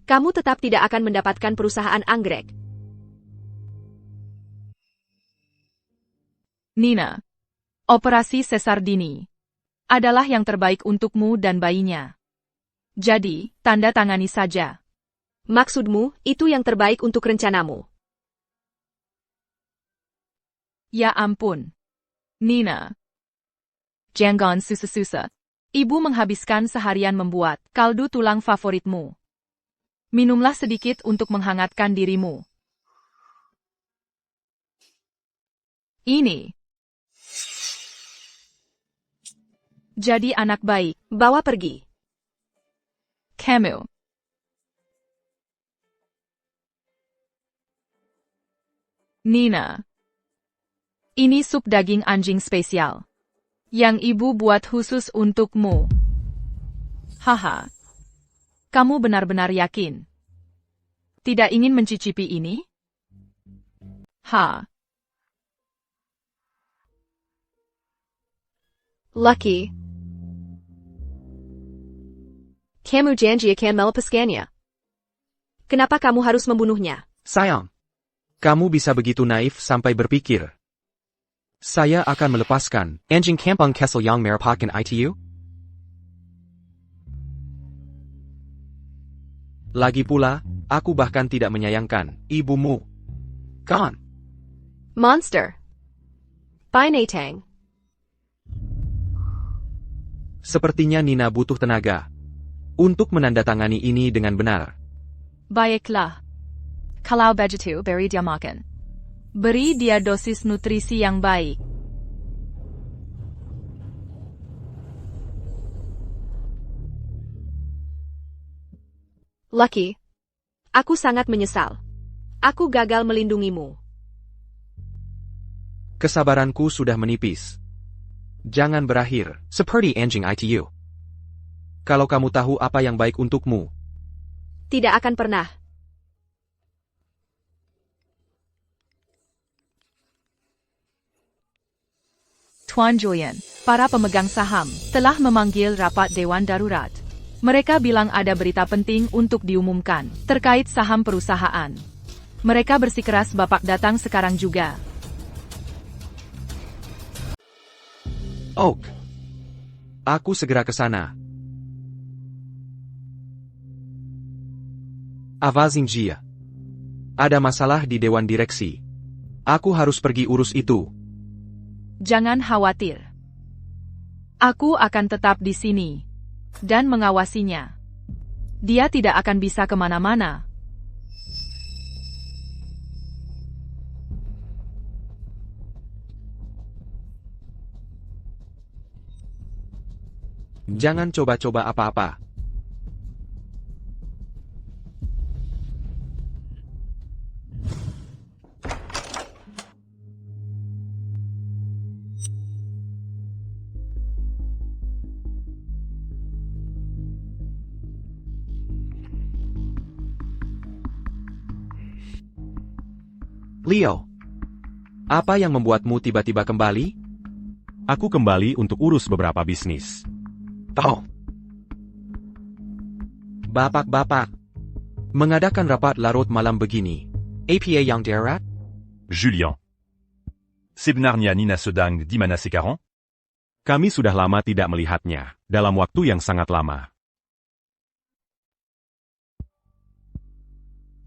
kamu tetap tidak akan mendapatkan perusahaan anggrek. Nina, operasi sesar dini adalah yang terbaik untukmu dan bayinya. Jadi, tanda tangani saja. Maksudmu, itu yang terbaik untuk rencanamu. Ya ampun. Nina. Jangan susah-susah. Ibu menghabiskan seharian membuat kaldu tulang favoritmu. Minumlah sedikit untuk menghangatkan dirimu. Ini. Jadi anak baik. Bawa pergi. Kamu. Nina. Ini sup daging anjing spesial yang ibu buat khusus untukmu. Haha. Kamu benar-benar yakin tidak ingin mencicipi ini? Ha. Lucky. Kamu janji akan melepaskannya. Kenapa kamu harus membunuhnya? Sayang. Kamu bisa begitu naif sampai berpikir saya akan melepaskan anjing kampung Kessel yang merepotkan itu? Lagi pula, aku bahkan tidak menyayangkan ibumu. Kan? Monster. Binatang. Sepertinya Nina butuh tenaga untuk menandatangani ini dengan benar. Baiklah. Kalau begitu, beri dia makan. Beri dia dosis nutrisi yang baik. Lucky. Aku sangat menyesal. Aku gagal melindungimu. Kesabaranku sudah menipis. Jangan berakhir seperti anjing itu. Kalau kamu tahu apa yang baik untukmu, Tidak akan pernah. Tuan Julian, para pemegang saham telah memanggil rapat Dewan Darurat. Mereka bilang ada berita penting untuk diumumkan terkait saham perusahaan. Mereka bersikeras Bapak datang sekarang juga. Oak. Aku segera ke sana. Avazinjia. Ada masalah di Dewan Direksi. Aku harus pergi urus itu. Jangan khawatir. Aku akan tetap di sini dan mengawasinya. Dia tidak akan bisa kemana-mana. Jangan coba-coba apa-apa. Leo, apa yang membuatmu tiba-tiba kembali? Aku kembali untuk urus beberapa bisnis. Oh. Bapak-bapak, mengadakan rapat larut malam begini. APA yang darat? Julien. Sebenarnya Nina sedang di mana sekarang? Kami sudah lama tidak melihatnya, dalam waktu yang sangat lama.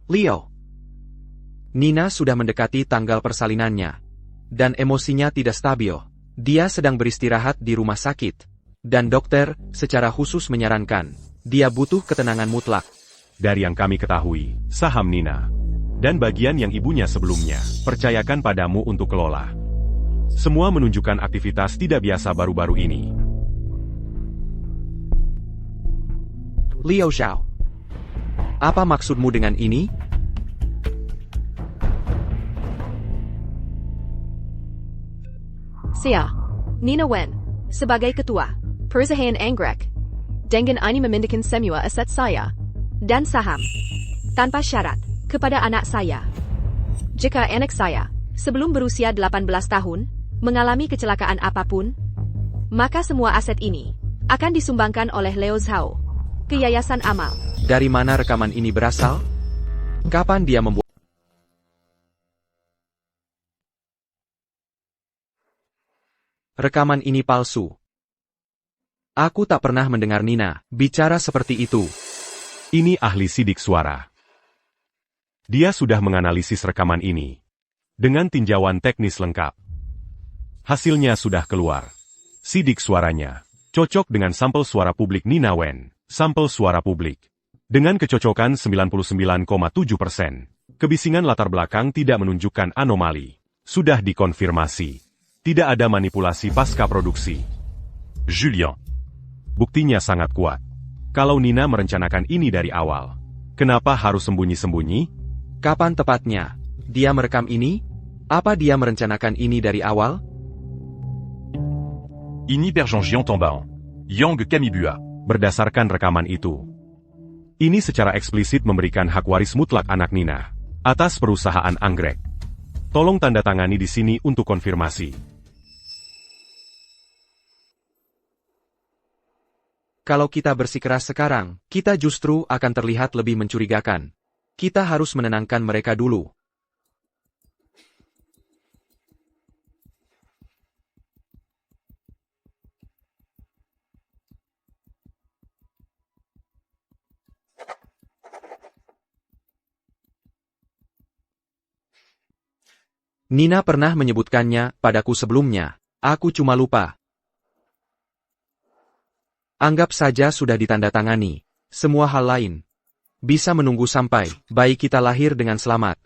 Leo. Nina sudah mendekati tanggal persalinannya. Dan emosinya tidak stabil. Dia sedang beristirahat di rumah sakit. Dan dokter secara khusus menyarankan, dia butuh ketenangan mutlak. Dari yang kami ketahui, saham Nina dan bagian yang ibunya sebelumnya percayakan padamu untuk kelola. Semua menunjukkan aktivitas tidak biasa baru-baru ini. Liao Xiao. Apa maksudmu dengan ini? Saya, Nina Wen, sebagai ketua Perusahaan Anggrek, dengan ini memindahkan semua aset saya dan saham tanpa syarat kepada anak saya. Jika anak saya sebelum berusia 18 tahun mengalami kecelakaan apapun, maka semua aset ini akan disumbangkan oleh Liao Zhao ke Yayasan Amal. Dari mana rekaman ini berasal? Kapan dia membuat? Rekaman ini palsu. Aku tak pernah mendengar Nina bicara seperti itu. Ini ahli sidik suara. Dia sudah menganalisis rekaman ini dengan tinjauan teknis lengkap. Hasilnya sudah keluar. Sidik suaranya cocok dengan sampel suara publik Nina Wen. Sampel suara publik dengan kecocokan 99,7%. Kebisingan latar belakang tidak menunjukkan anomali. Sudah dikonfirmasi. Tidak ada manipulasi pasca produksi. Julien. Buktinya sangat kuat. Kalau Nina merencanakan ini dari awal, kenapa harus sembunyi-sembunyi? Kapan tepatnya dia merekam ini? Apa dia merencanakan ini dari awal? Ini Bergeon Jian Tamban. Yang Kamibua. Berdasarkan rekaman itu, ini secara eksplisit memberikan hak waris mutlak anak Nina atas perusahaan Anggrek. Tolong tanda tangani di sini untuk konfirmasi. Kalau kita bersikeras sekarang, kita justru akan terlihat lebih mencurigakan. Kita harus menenangkan mereka dulu. Nina pernah menyebutkannya padaku sebelumnya. Aku cuma lupa. Anggap saja sudah ditandatangani. Semua hal lain bisa menunggu sampai bayi kita lahir dengan selamat.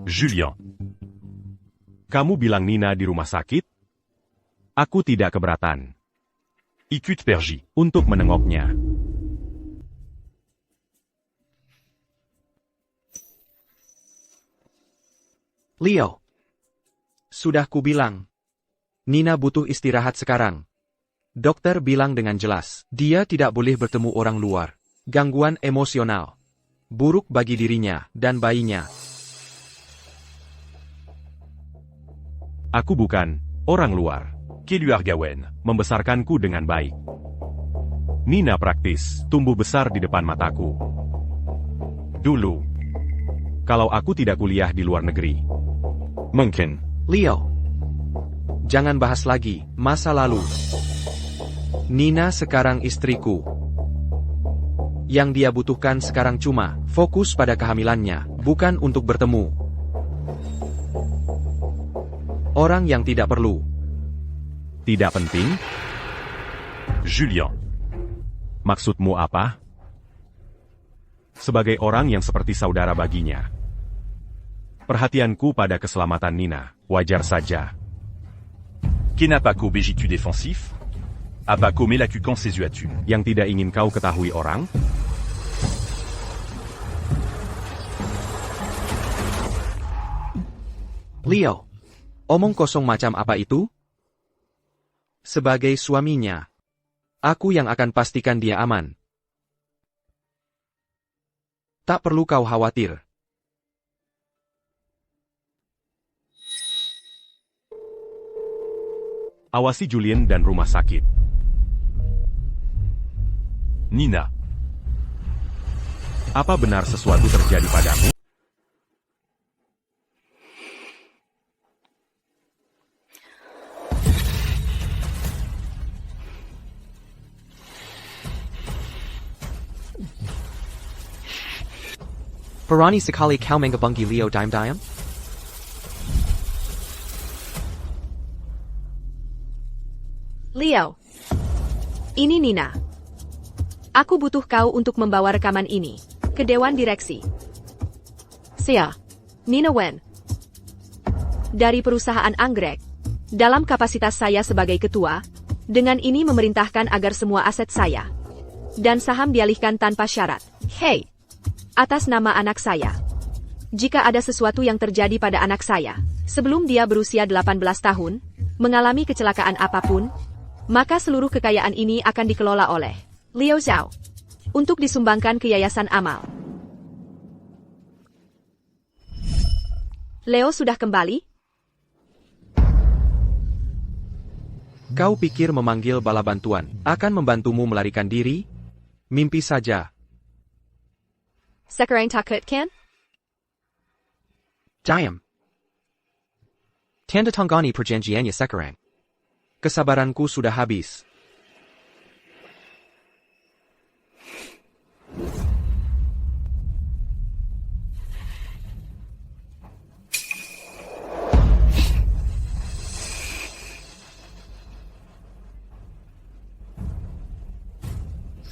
Julien. Kamu bilang Nina di rumah sakit? Aku tidak keberatan. Ikut pergi. Untuk menengoknya. Liao. Sudah kubilang. Nina butuh istirahat sekarang. Dokter bilang dengan jelas, dia tidak boleh bertemu orang luar. Gangguan emosional. Buruk bagi dirinya dan bayinya. Aku bukan orang luar. Keluar Gawen. Membesarkanku dengan baik. Nina praktis, tumbuh besar di depan mataku. Dulu, kalau aku tidak kuliah di luar negeri, mungkin. Liao. Jangan bahas lagi masa lalu. Nina sekarang istriku. Yang dia butuhkan sekarang cuma fokus pada kehamilannya, bukan untuk bertemu orang yang tidak perlu. Tidak penting? Julien. Maksudmu apa? Sebagai orang yang seperti saudara baginya, perhatianku pada keselamatan Nina, wajar saja. Kenapa kau begitu defensif? Apa kau melakukan sesuatu yang tidak ingin kau ketahui orang? Liao. Omong kosong macam apa itu? Sebagai suaminya, aku yang akan pastikan dia aman. Tak perlu kau khawatir. Awasi Julien dan rumah sakit. Nina. Apa benar sesuatu terjadi padamu? Parani sekali kau mengabungi Liao Dime. Liao. Ini Nina. Aku butuh kau untuk membawa rekaman ini ke Dewan Direksi. Saya, Nina Wen, dari perusahaan anggrek. Dalam kapasitas saya sebagai ketua, dengan ini memerintahkan agar semua aset saya dan saham dialihkan tanpa syarat. Hei, atas nama anak saya. Jika ada sesuatu yang terjadi pada anak saya, sebelum dia berusia 18 tahun, mengalami kecelakaan apapun, maka seluruh kekayaan ini akan dikelola oleh Liu Xiao untuk disumbangkan ke Yayasan Amal. Leo sudah kembali? Kau pikir memanggil bala bantuan akan membantumu melarikan diri? Mimpi saja. Sekarang takut kan? Diam. Tanda tangani perjanjiannya sekarang. Kesabaranku sudah habis.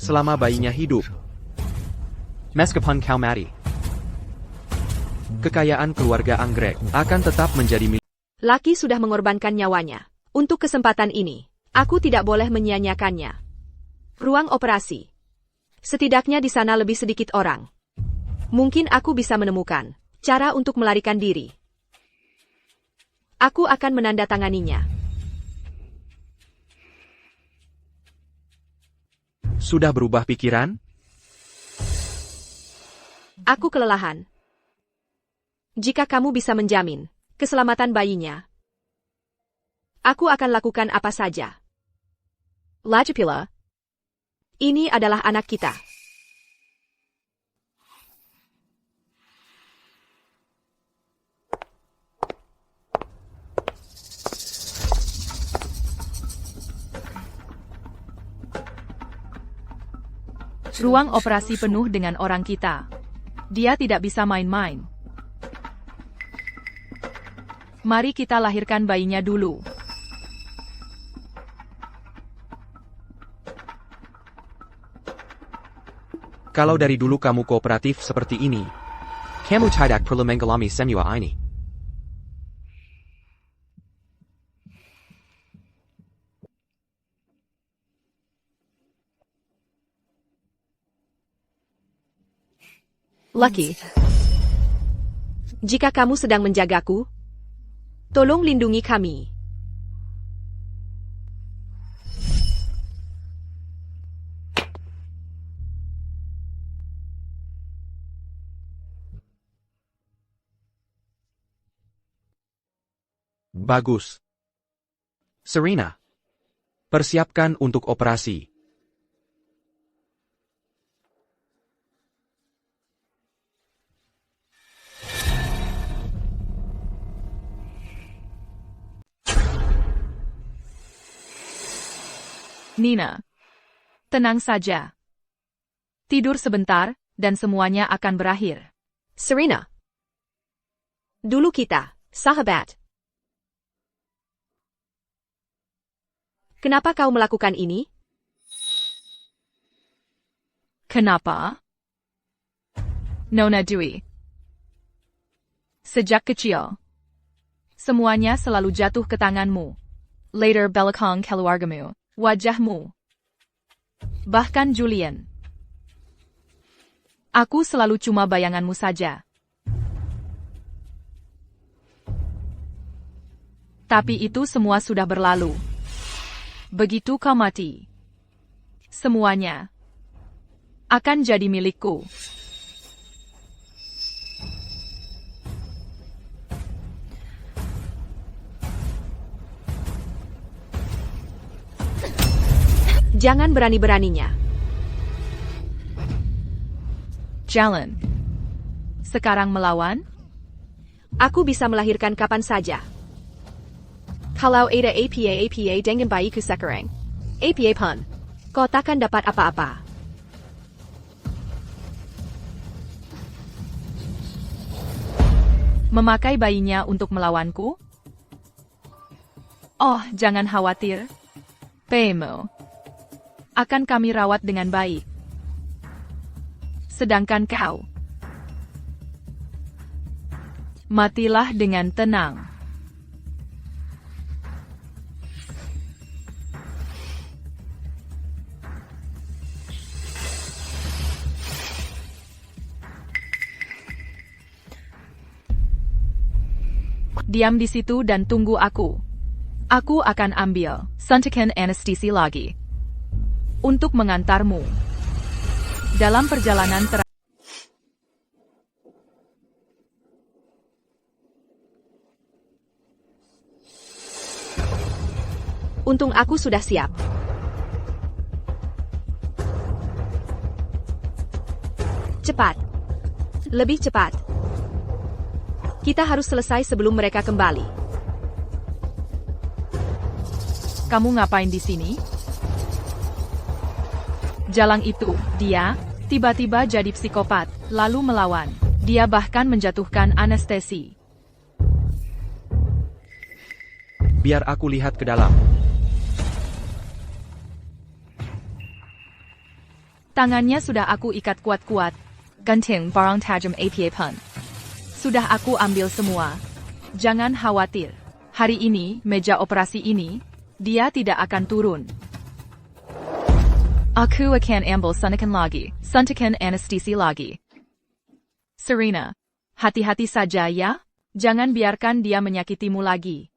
Selama bayinya hidup, meskipun kau mati, kekayaan keluarga anggrek akan tetap menjadi milik. Laki sudah mengorbankan nyawanya. Untuk kesempatan ini, aku tidak boleh menyia-nyiakannya. Ruang operasi. Setidaknya di sana lebih sedikit orang. Mungkin aku bisa menemukan cara untuk melarikan diri. Aku akan menandatanganinya. Sudah berubah pikiran? Aku kelelahan. Jika kamu bisa menjamin keselamatan bayinya, aku akan lakukan apa saja. Lagipula, ini adalah anak kita. Ruang operasi penuh dengan orang kita. Dia tidak bisa main-main. Mari kita lahirkan bayinya dulu. Kalau dari dulu kamu kooperatif seperti ini, kamu tidak perlu mengalami semua ini. Lucky, jika kamu sedang menjagaku, tolong lindungi kami. Bagus. Serena, persiapkan untuk operasi. Nina, tenang saja. Tidur sebentar, dan semuanya akan berakhir. Serena, dulu kita, sahabat. Kenapa kau melakukan ini? Kenapa? Nona Dwi. Sejak kecil, semuanya selalu jatuh ke tanganmu. Later belakang keluargamu. Wajahmu. Bahkan Julian. Aku selalu cuma bayanganmu saja. Tapi itu semua sudah berlalu. Begitu kau mati, semuanya akan jadi milikku. Jangan berani-beraninya. Jalan. Sekarang melawan? Aku bisa melahirkan kapan saja. Kalau ada apa dengan bayiku sekarang. Apa pun. Kau takkan dapat apa-apa. Memakai bayinya untuk melawanku? Oh, jangan khawatir. Pemo akan kami rawat dengan baik. Sedangkan kau, matilah dengan tenang. Diam di situ dan tunggu aku. Aku akan ambil suntikan anestesi lagi untuk mengantarmu dalam perjalanan terakhir. Untung aku sudah siap. Cepat. Lebih cepat. Kita harus selesai sebelum mereka kembali. Kamu ngapain di sini? Jalang itu, dia, tiba-tiba jadi psikopat, lalu melawan. Dia bahkan menjatuhkan anestesi. Biar aku lihat ke dalam. Tangannya sudah aku ikat kuat-kuat. Genting barang tajam APA pun. Sudah aku ambil semua. Jangan khawatir. Hari ini, meja operasi ini, dia tidak akan turun. Aku akan ambil suntikan anestesi lagi. Serena, hati-hati saja ya. Jangan biarkan dia menyakitimu lagi.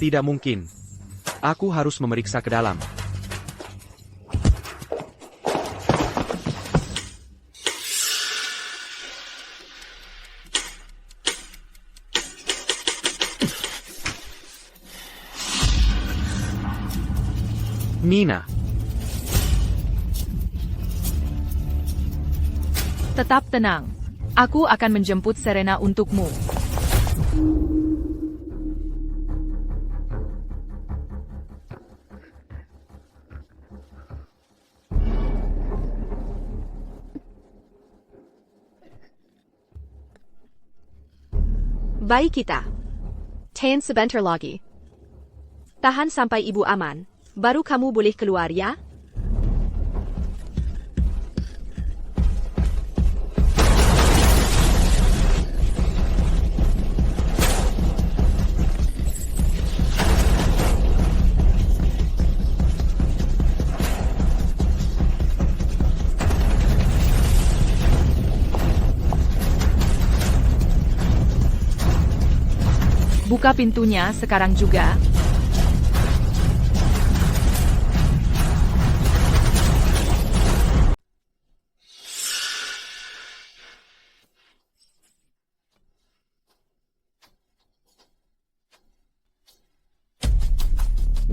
Tidak mungkin. Aku harus memeriksa ke dalam. Nina. Tetap tenang. Aku akan menjemput Serena untukmu. Baik kita. Tahan sebentar lagi. Tahan sampai ibu aman. Baru kamu boleh keluar ya? Buka pintunya sekarang juga.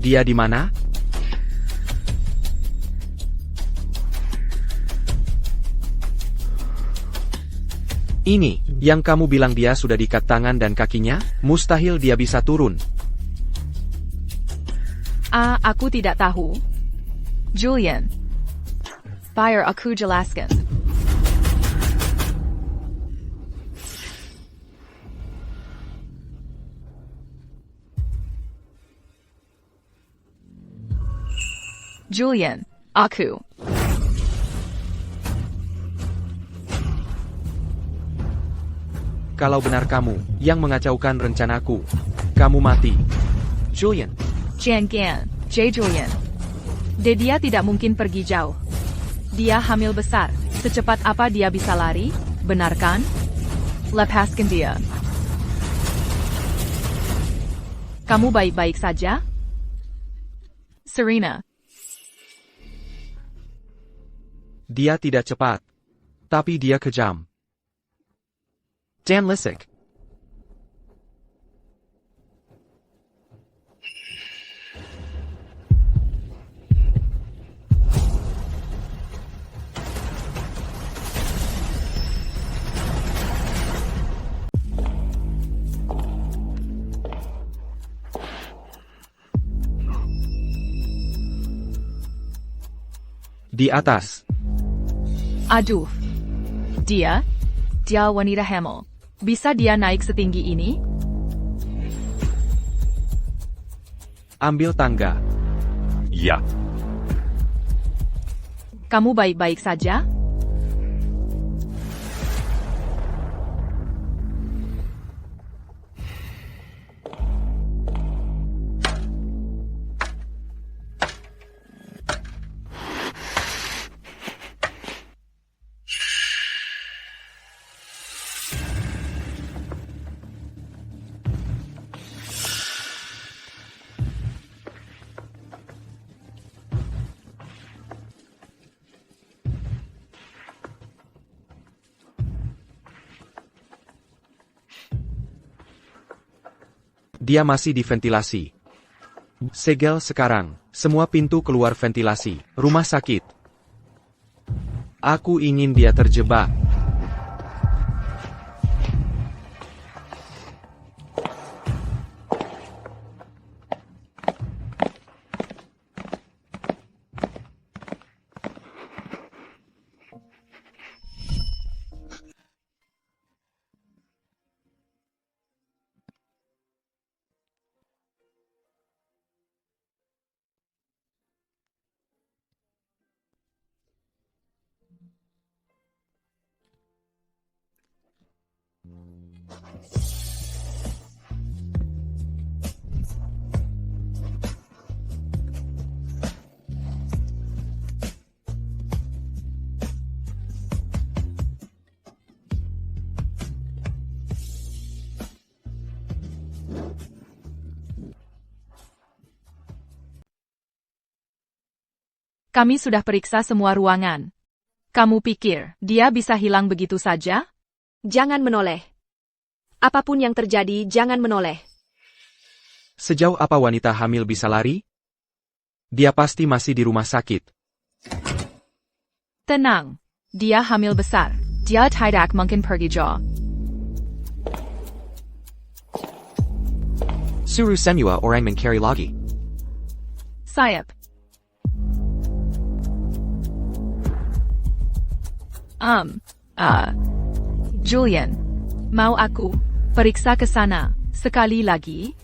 Dia di mana? Ini, yang kamu bilang dia sudah diikat tangan dan kakinya? Mustahil dia bisa turun. Aku tidak tahu. Julian. Biar aku jelaskan. Julian, aku. Kalau benar kamu yang mengacaukan rencanaku, kamu mati. Julian. Jangan, Julian. Dia tidak mungkin pergi jauh. Dia hamil besar. Secepat apa dia bisa lari? Benar kan? Lepaskan dia. Kamu baik-baik saja? Serena. Dia tidak cepat. Tapi dia kejam. Dan Lisik. Di atas. Aduh. Dia wanita hamil. Bisa dia naik setinggi ini? Ambil tangga. Ya. Kamu baik-baik saja? Dia masih di ventilasi. Segel sekarang, semua pintu keluar ventilasi, rumah sakit. Aku ingin dia terjebak. Kami sudah periksa semua ruangan. Kamu pikir dia bisa hilang begitu saja? Jangan menoleh. Apapun yang terjadi, jangan menoleh. Sejauh apa wanita hamil bisa lari? Dia pasti masih di rumah sakit. Tenang. Dia hamil besar. Dia tidak mungkin pergi jauh. Suruh semua orang mencari lagi. Sayap. Julian. Mau aku periksa ke sana sekali lagi?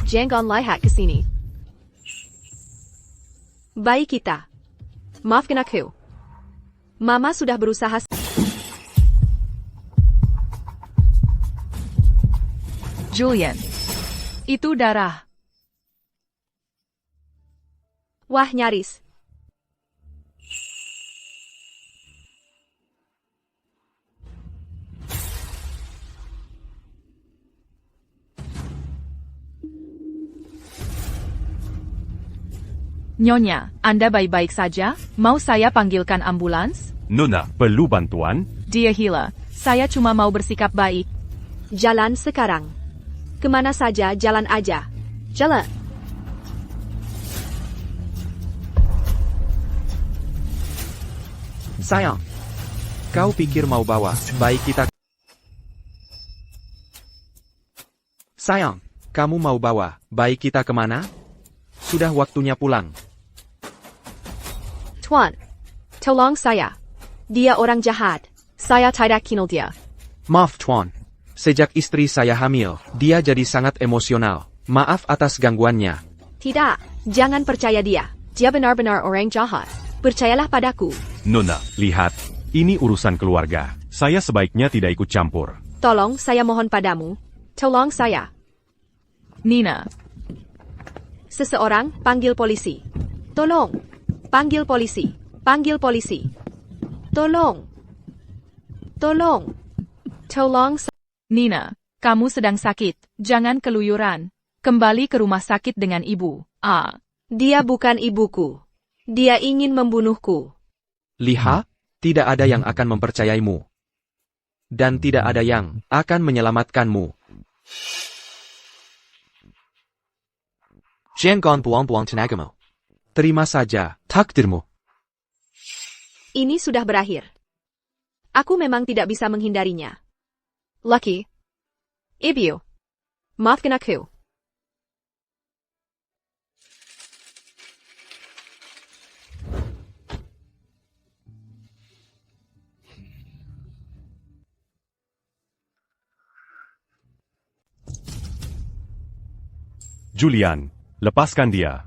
Jangan lihat ke sini. Baik kita. Maafkan aku. Mama sudah berusaha. Julian. Itu darah. Wah, nyaris. Nyonya, Anda baik-baik saja? Mau saya panggilkan ambulans? Nona. Perlu bantuan? Dia gila. Saya cuma mau bersikap baik. Jalan sekarang. Kemana saja, jalan aja. Jalan. Sayang. Kau pikir mau bawa bayi kita? Sayang, kamu mau bawa bayi kita kemana? Sudah waktunya pulang. Tuan. Tolong saya. Dia orang jahat. Saya tidak kenal dia. Maaf Tuan. Sejak istri saya hamil, dia jadi sangat emosional. Maaf atas gangguannya. Tidak. Jangan percaya dia. Dia benar-benar orang jahat. Percayalah padaku. Nona, lihat. Ini urusan keluarga. Saya sebaiknya tidak ikut campur. Tolong, saya mohon padamu. Tolong saya. Nina. Seseorang, panggil polisi. Tolong. Panggil polisi. Panggil polisi. Tolong. Tolong. Tolong. Nina, kamu sedang sakit. Jangan keluyuran. Kembali ke rumah sakit dengan ibu. Dia bukan ibuku. Dia ingin membunuhku. Lihat, tidak ada yang akan mempercayaimu. Dan tidak ada yang akan menyelamatkanmu. Jangan buang-buang tenagamu. Terima saja takdirmu. Ini sudah berakhir. Aku memang tidak bisa menghindarinya. Lucky. Ibu. Maafkan aku. Julian, lepaskan dia.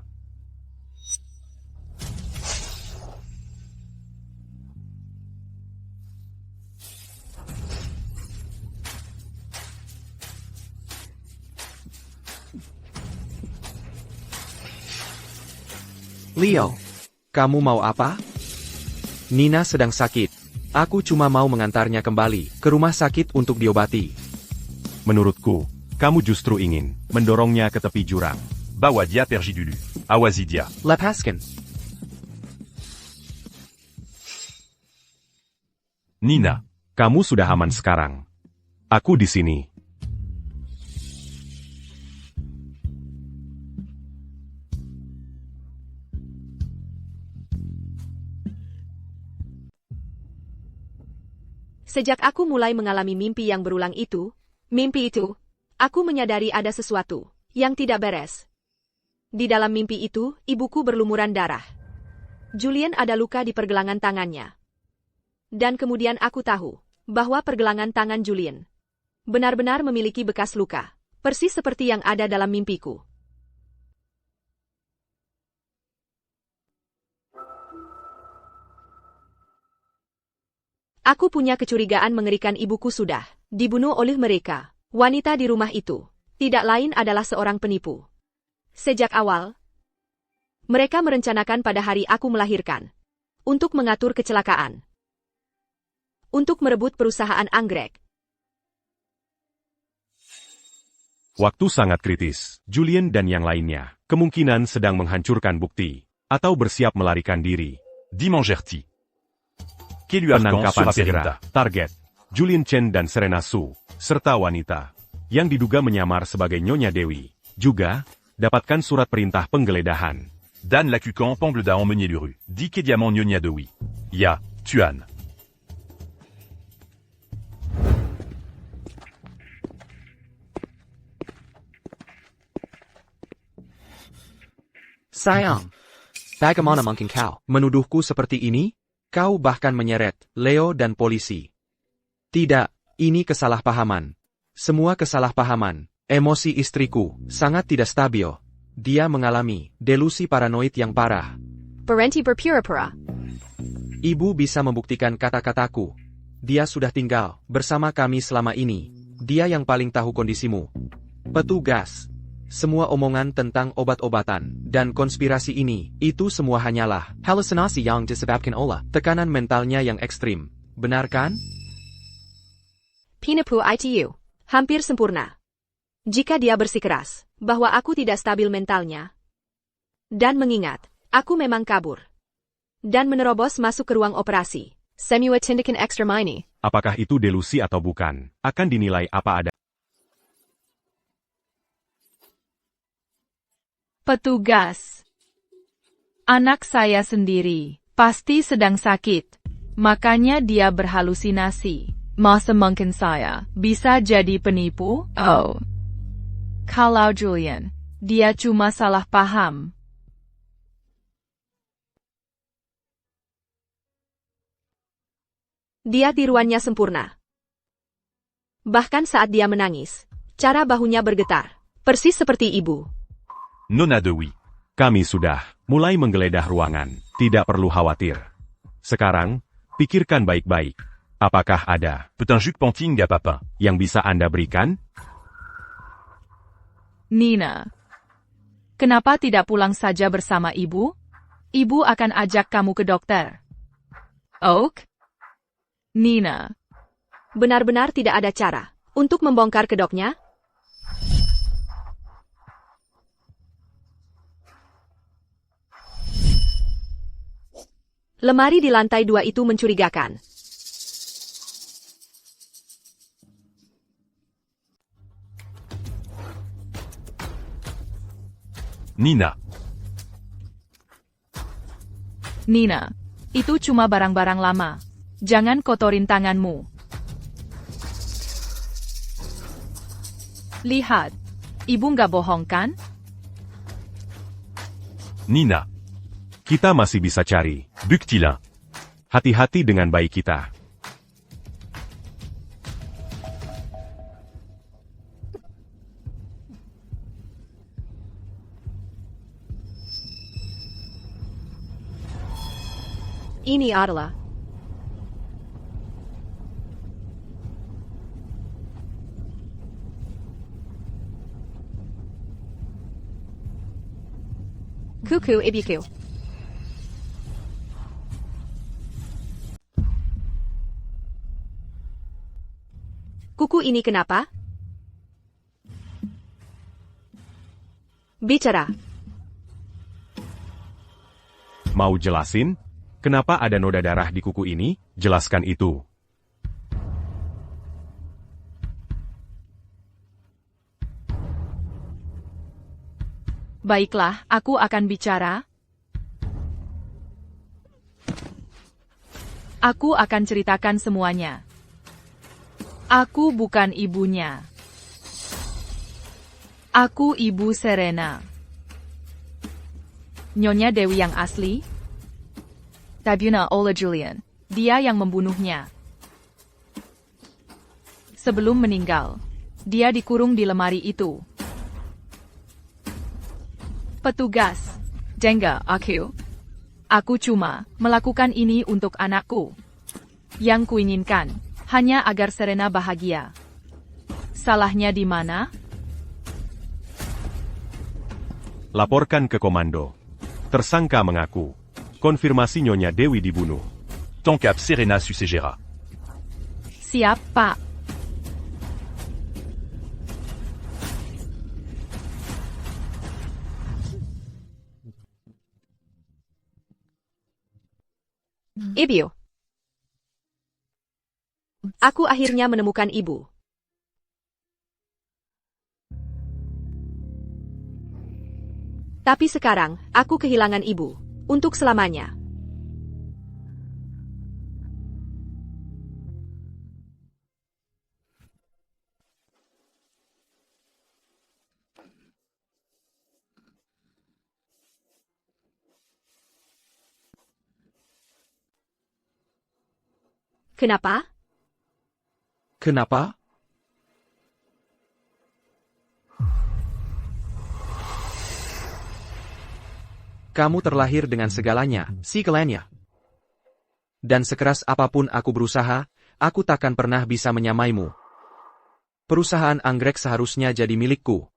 Leo, kamu mau apa? Nina sedang sakit. Aku cuma mau mengantarnya kembali ke rumah sakit untuk diobati. Menurutku, kamu justru ingin mendorongnya ke tepi jurang. Bawa dia pergi dulu. Awasi dia. Lepaskan. Nina, kamu sudah aman sekarang. Aku di sini. Sejak aku mulai mengalami mimpi yang berulang itu, aku menyadari ada sesuatu yang tidak beres. Di dalam mimpi itu, ibuku berlumuran darah. Julian ada luka di pergelangan tangannya. Dan kemudian aku tahu bahwa pergelangan tangan Julian benar-benar memiliki bekas luka, persis seperti yang ada dalam mimpiku. Aku punya kecurigaan mengerikan ibuku sudah dibunuh oleh mereka. Wanita di rumah itu tidak lain adalah seorang penipu. Sejak awal, mereka merencanakan pada hari aku melahirkan untuk mengatur kecelakaan, untuk merebut perusahaan anggrek. Waktu sangat kritis. Julian dan yang lainnya kemungkinan sedang menghancurkan bukti atau bersiap melarikan diri. Dimangerti. Kelly Arcan Penangkapan sera segera. Perinta. Target, Julian Chen dan Serena Su, serta wanita yang diduga menyamar sebagai Nyonya Dewi. Juga, dapatkan surat perintah penggeledahan. Dan Lacucan, Pangle d'Aon, Meunier Luru. Dick et Diamant, Nyonya Dewi. Ya, Tuan. Sayang, bagaimana mungkin kau menuduhku seperti ini? Kau bahkan menyeret Leo dan polisi. Tidak, ini kesalahpahaman. Semua kesalahpahaman. Emosi istriku sangat tidak stabil. Dia mengalami delusi paranoid yang parah. Berhenti berpura-pura. Ibu bisa membuktikan kata-kataku. Dia sudah tinggal bersama kami selama ini. Dia yang paling tahu kondisimu. Petugas. Semua omongan tentang obat-obatan dan konspirasi ini, itu semua hanyalah halusinasi yang disebabkan oleh tekanan mentalnya yang ekstrim. Benar kan? Penipu itu hampir sempurna. Jika dia bersikeras bahwa aku tidak stabil mentalnya, dan mengingat, aku memang kabur, dan menerobos masuk ke ruang operasi. Semua tindakan ekstrem ini. Apakah itu delusi atau bukan, akan dinilai apa ada. Petugas. Anak saya sendiri pasti sedang sakit. Makanya dia berhalusinasi. Masa mungkin saya bisa jadi penipu? Oh. Kalau Julian, dia cuma salah paham. Dia tiruannya sempurna. Bahkan saat dia menangis, cara bahunya bergetar, persis seperti ibu. Nona Dewi. Kami sudah mulai menggeledah ruangan, tidak perlu khawatir. Sekarang, pikirkan baik-baik. Apakah ada Peut un jus de Panting à Papin. yang bisa Anda berikan? Nina. Kenapa tidak pulang saja bersama ibu? Ibu akan ajak kamu ke dokter. Oak? Nina. Benar-benar tidak ada cara untuk membongkar kedoknya? Lemari di lantai 2 itu mencurigakan. Nina. Nina. Itu cuma barang-barang lama. Jangan kotorin tanganmu. Lihat. Ibu nggak bohong kan? Nina. Kita masih bisa cari. Buctilin. Hati-hati dengan bayi kita. Ini adalah kuku ibuku. Kuku ini kenapa? Bicara. Mau jelasin? Kenapa ada noda darah di kuku ini? Jelaskan itu. Baiklah, aku akan bicara. Aku akan ceritakan semuanya. Aku bukan ibunya. Aku ibu Serena. Nyonya Dewi yang asli? Tabuna Ola Julian. Dia yang membunuhnya. Sebelum meninggal, dia dikurung di lemari itu. Petugas, jengga aku. Aku cuma melakukan ini untuk anakku. Yang kuinginkan hanya agar Serena bahagia. Salahnya di mana? Laporkan ke komando. Tersangka mengaku. Konfirmasi Nyonya Dewi dibunuh. Ton cap Serena Susegera. Siap, Pak. Ibu. Aku akhirnya menemukan ibu. Tapi sekarang, aku kehilangan ibu. Untuk selamanya. Kenapa? Kenapa? Kamu terlahir dengan segalanya, si Kelenya. Dan sekeras apapun aku berusaha, aku takkan pernah bisa menyamaimu. Perusahaan anggrek seharusnya jadi milikku.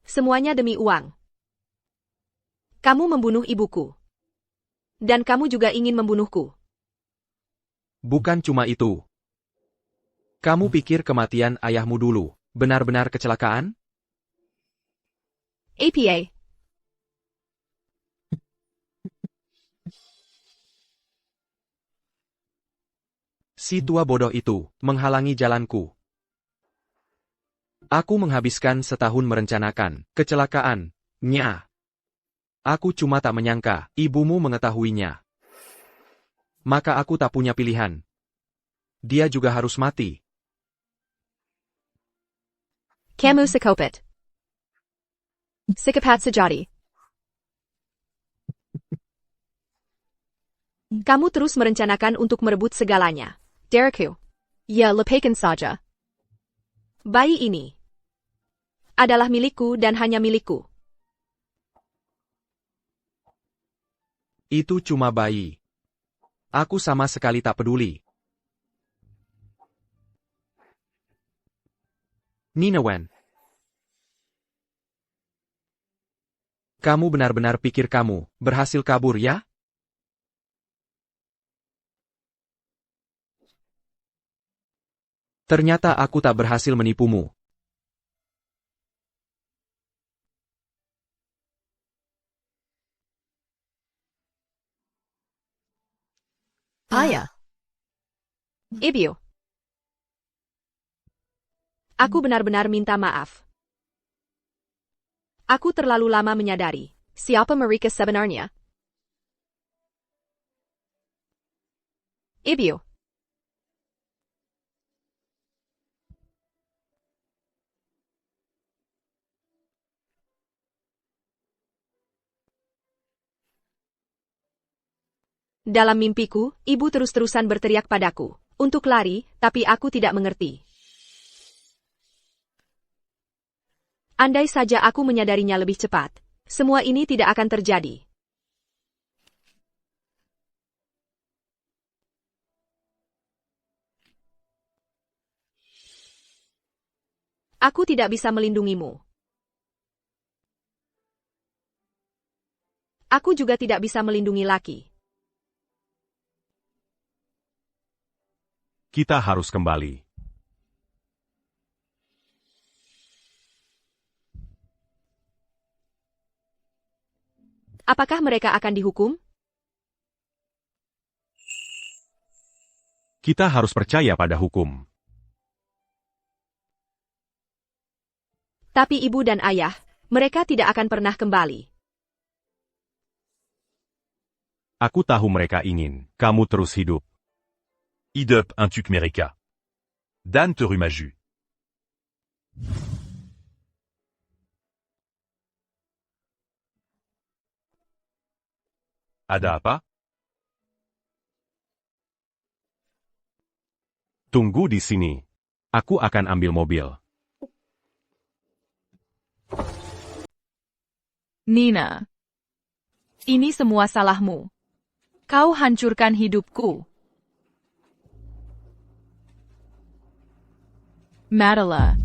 Semuanya demi uang. Kamu membunuh ibuku. Dan kamu juga ingin membunuhku. Bukan cuma itu. Kamu pikir kematian ayahmu dulu benar-benar kecelakaan? APA. Si tua bodoh itu menghalangi jalanku. Aku menghabiskan setahun merencanakan kecelakaan. Nya. Aku cuma tak menyangka ibumu mengetahuinya. Maka aku tak punya pilihan. Dia juga harus mati. Kamu psikopat. Psikopat sejati. Kamu terus merencanakan untuk merebut segalanya. Derekku. Ya, lepaskan saja. Bayi ini adalah milikku dan hanya milikku. Itu cuma bayi. Aku sama sekali tak peduli. Ninawan. Kamu benar-benar pikir kamu berhasil kabur, ya? Ternyata aku tak berhasil menipumu. Ayah. Ibu. Aku benar-benar minta maaf. Aku terlalu lama menyadari siapa mereka sebenarnya. Ibu. Dalam mimpiku, ibu terus-terusan berteriak padaku untuk lari, tapi aku tidak mengerti. Andai saja aku menyadarinya lebih cepat, semua ini tidak akan terjadi. Aku tidak bisa melindungimu. Aku juga tidak bisa melindungi Lucky. Kita harus kembali. Apakah mereka akan dihukum? Kita harus percaya pada hukum. Tapi ibu dan ayah, mereka tidak akan pernah kembali. Aku tahu mereka ingin kamu terus hidup. Idep un tuc mereka. Dan te rumaju. Ada apa? Tunggu di sini. Aku akan ambil mobil. Nina. Ini semua salahmu. Kau hancurkan hidupku. Madela.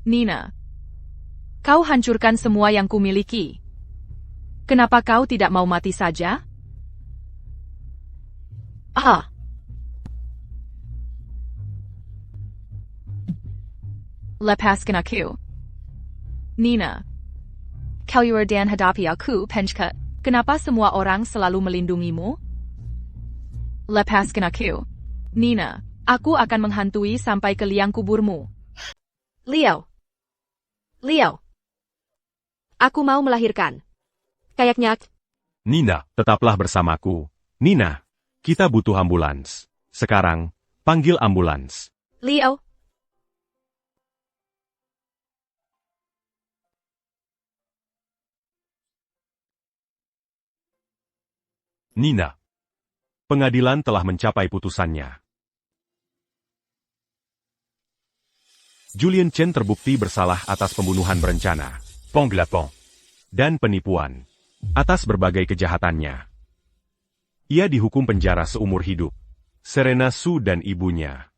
Nina. Kau hancurkan semua yang kumiliki. Kenapa kau tidak mau mati saja? Ah. Lepaskan aku. Nina. Kau dan hadapi aku, Penchka. Kenapa semua orang selalu melindungimu? Lepaskan aku. Nina. Aku akan menghantui sampai ke liang kuburmu. Leo. Leo. Aku mau melahirkan. Kayaknya. Nina, tetaplah bersamaku. Nina, kita butuh ambulans. Sekarang, panggil ambulans. Leo. Nina. Pengadilan telah mencapai putusannya. Julian Chen terbukti bersalah atas pembunuhan berencana, Penggelapan. dan penipuan. Atas berbagai kejahatannya. Ia dihukum penjara seumur hidup. Serena Su dan ibunya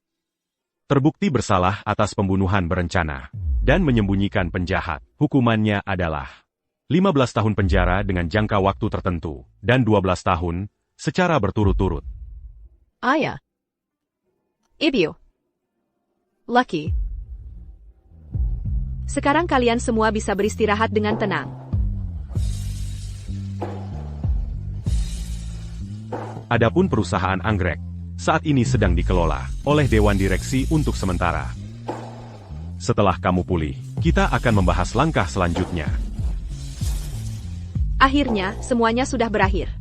terbukti bersalah atas pembunuhan berencana dan menyembunyikan penjahat. Hukumannya adalah 15 tahun penjara dengan jangka waktu tertentu dan 12 tahun secara berturut-turut. Ayah. Ibu. Lucky. Sekarang kalian semua bisa beristirahat dengan tenang. Adapun perusahaan anggrek, saat ini sedang dikelola oleh Dewan Direksi untuk sementara. Setelah kamu pulih, kita akan membahas langkah selanjutnya. Akhirnya, semuanya sudah berakhir.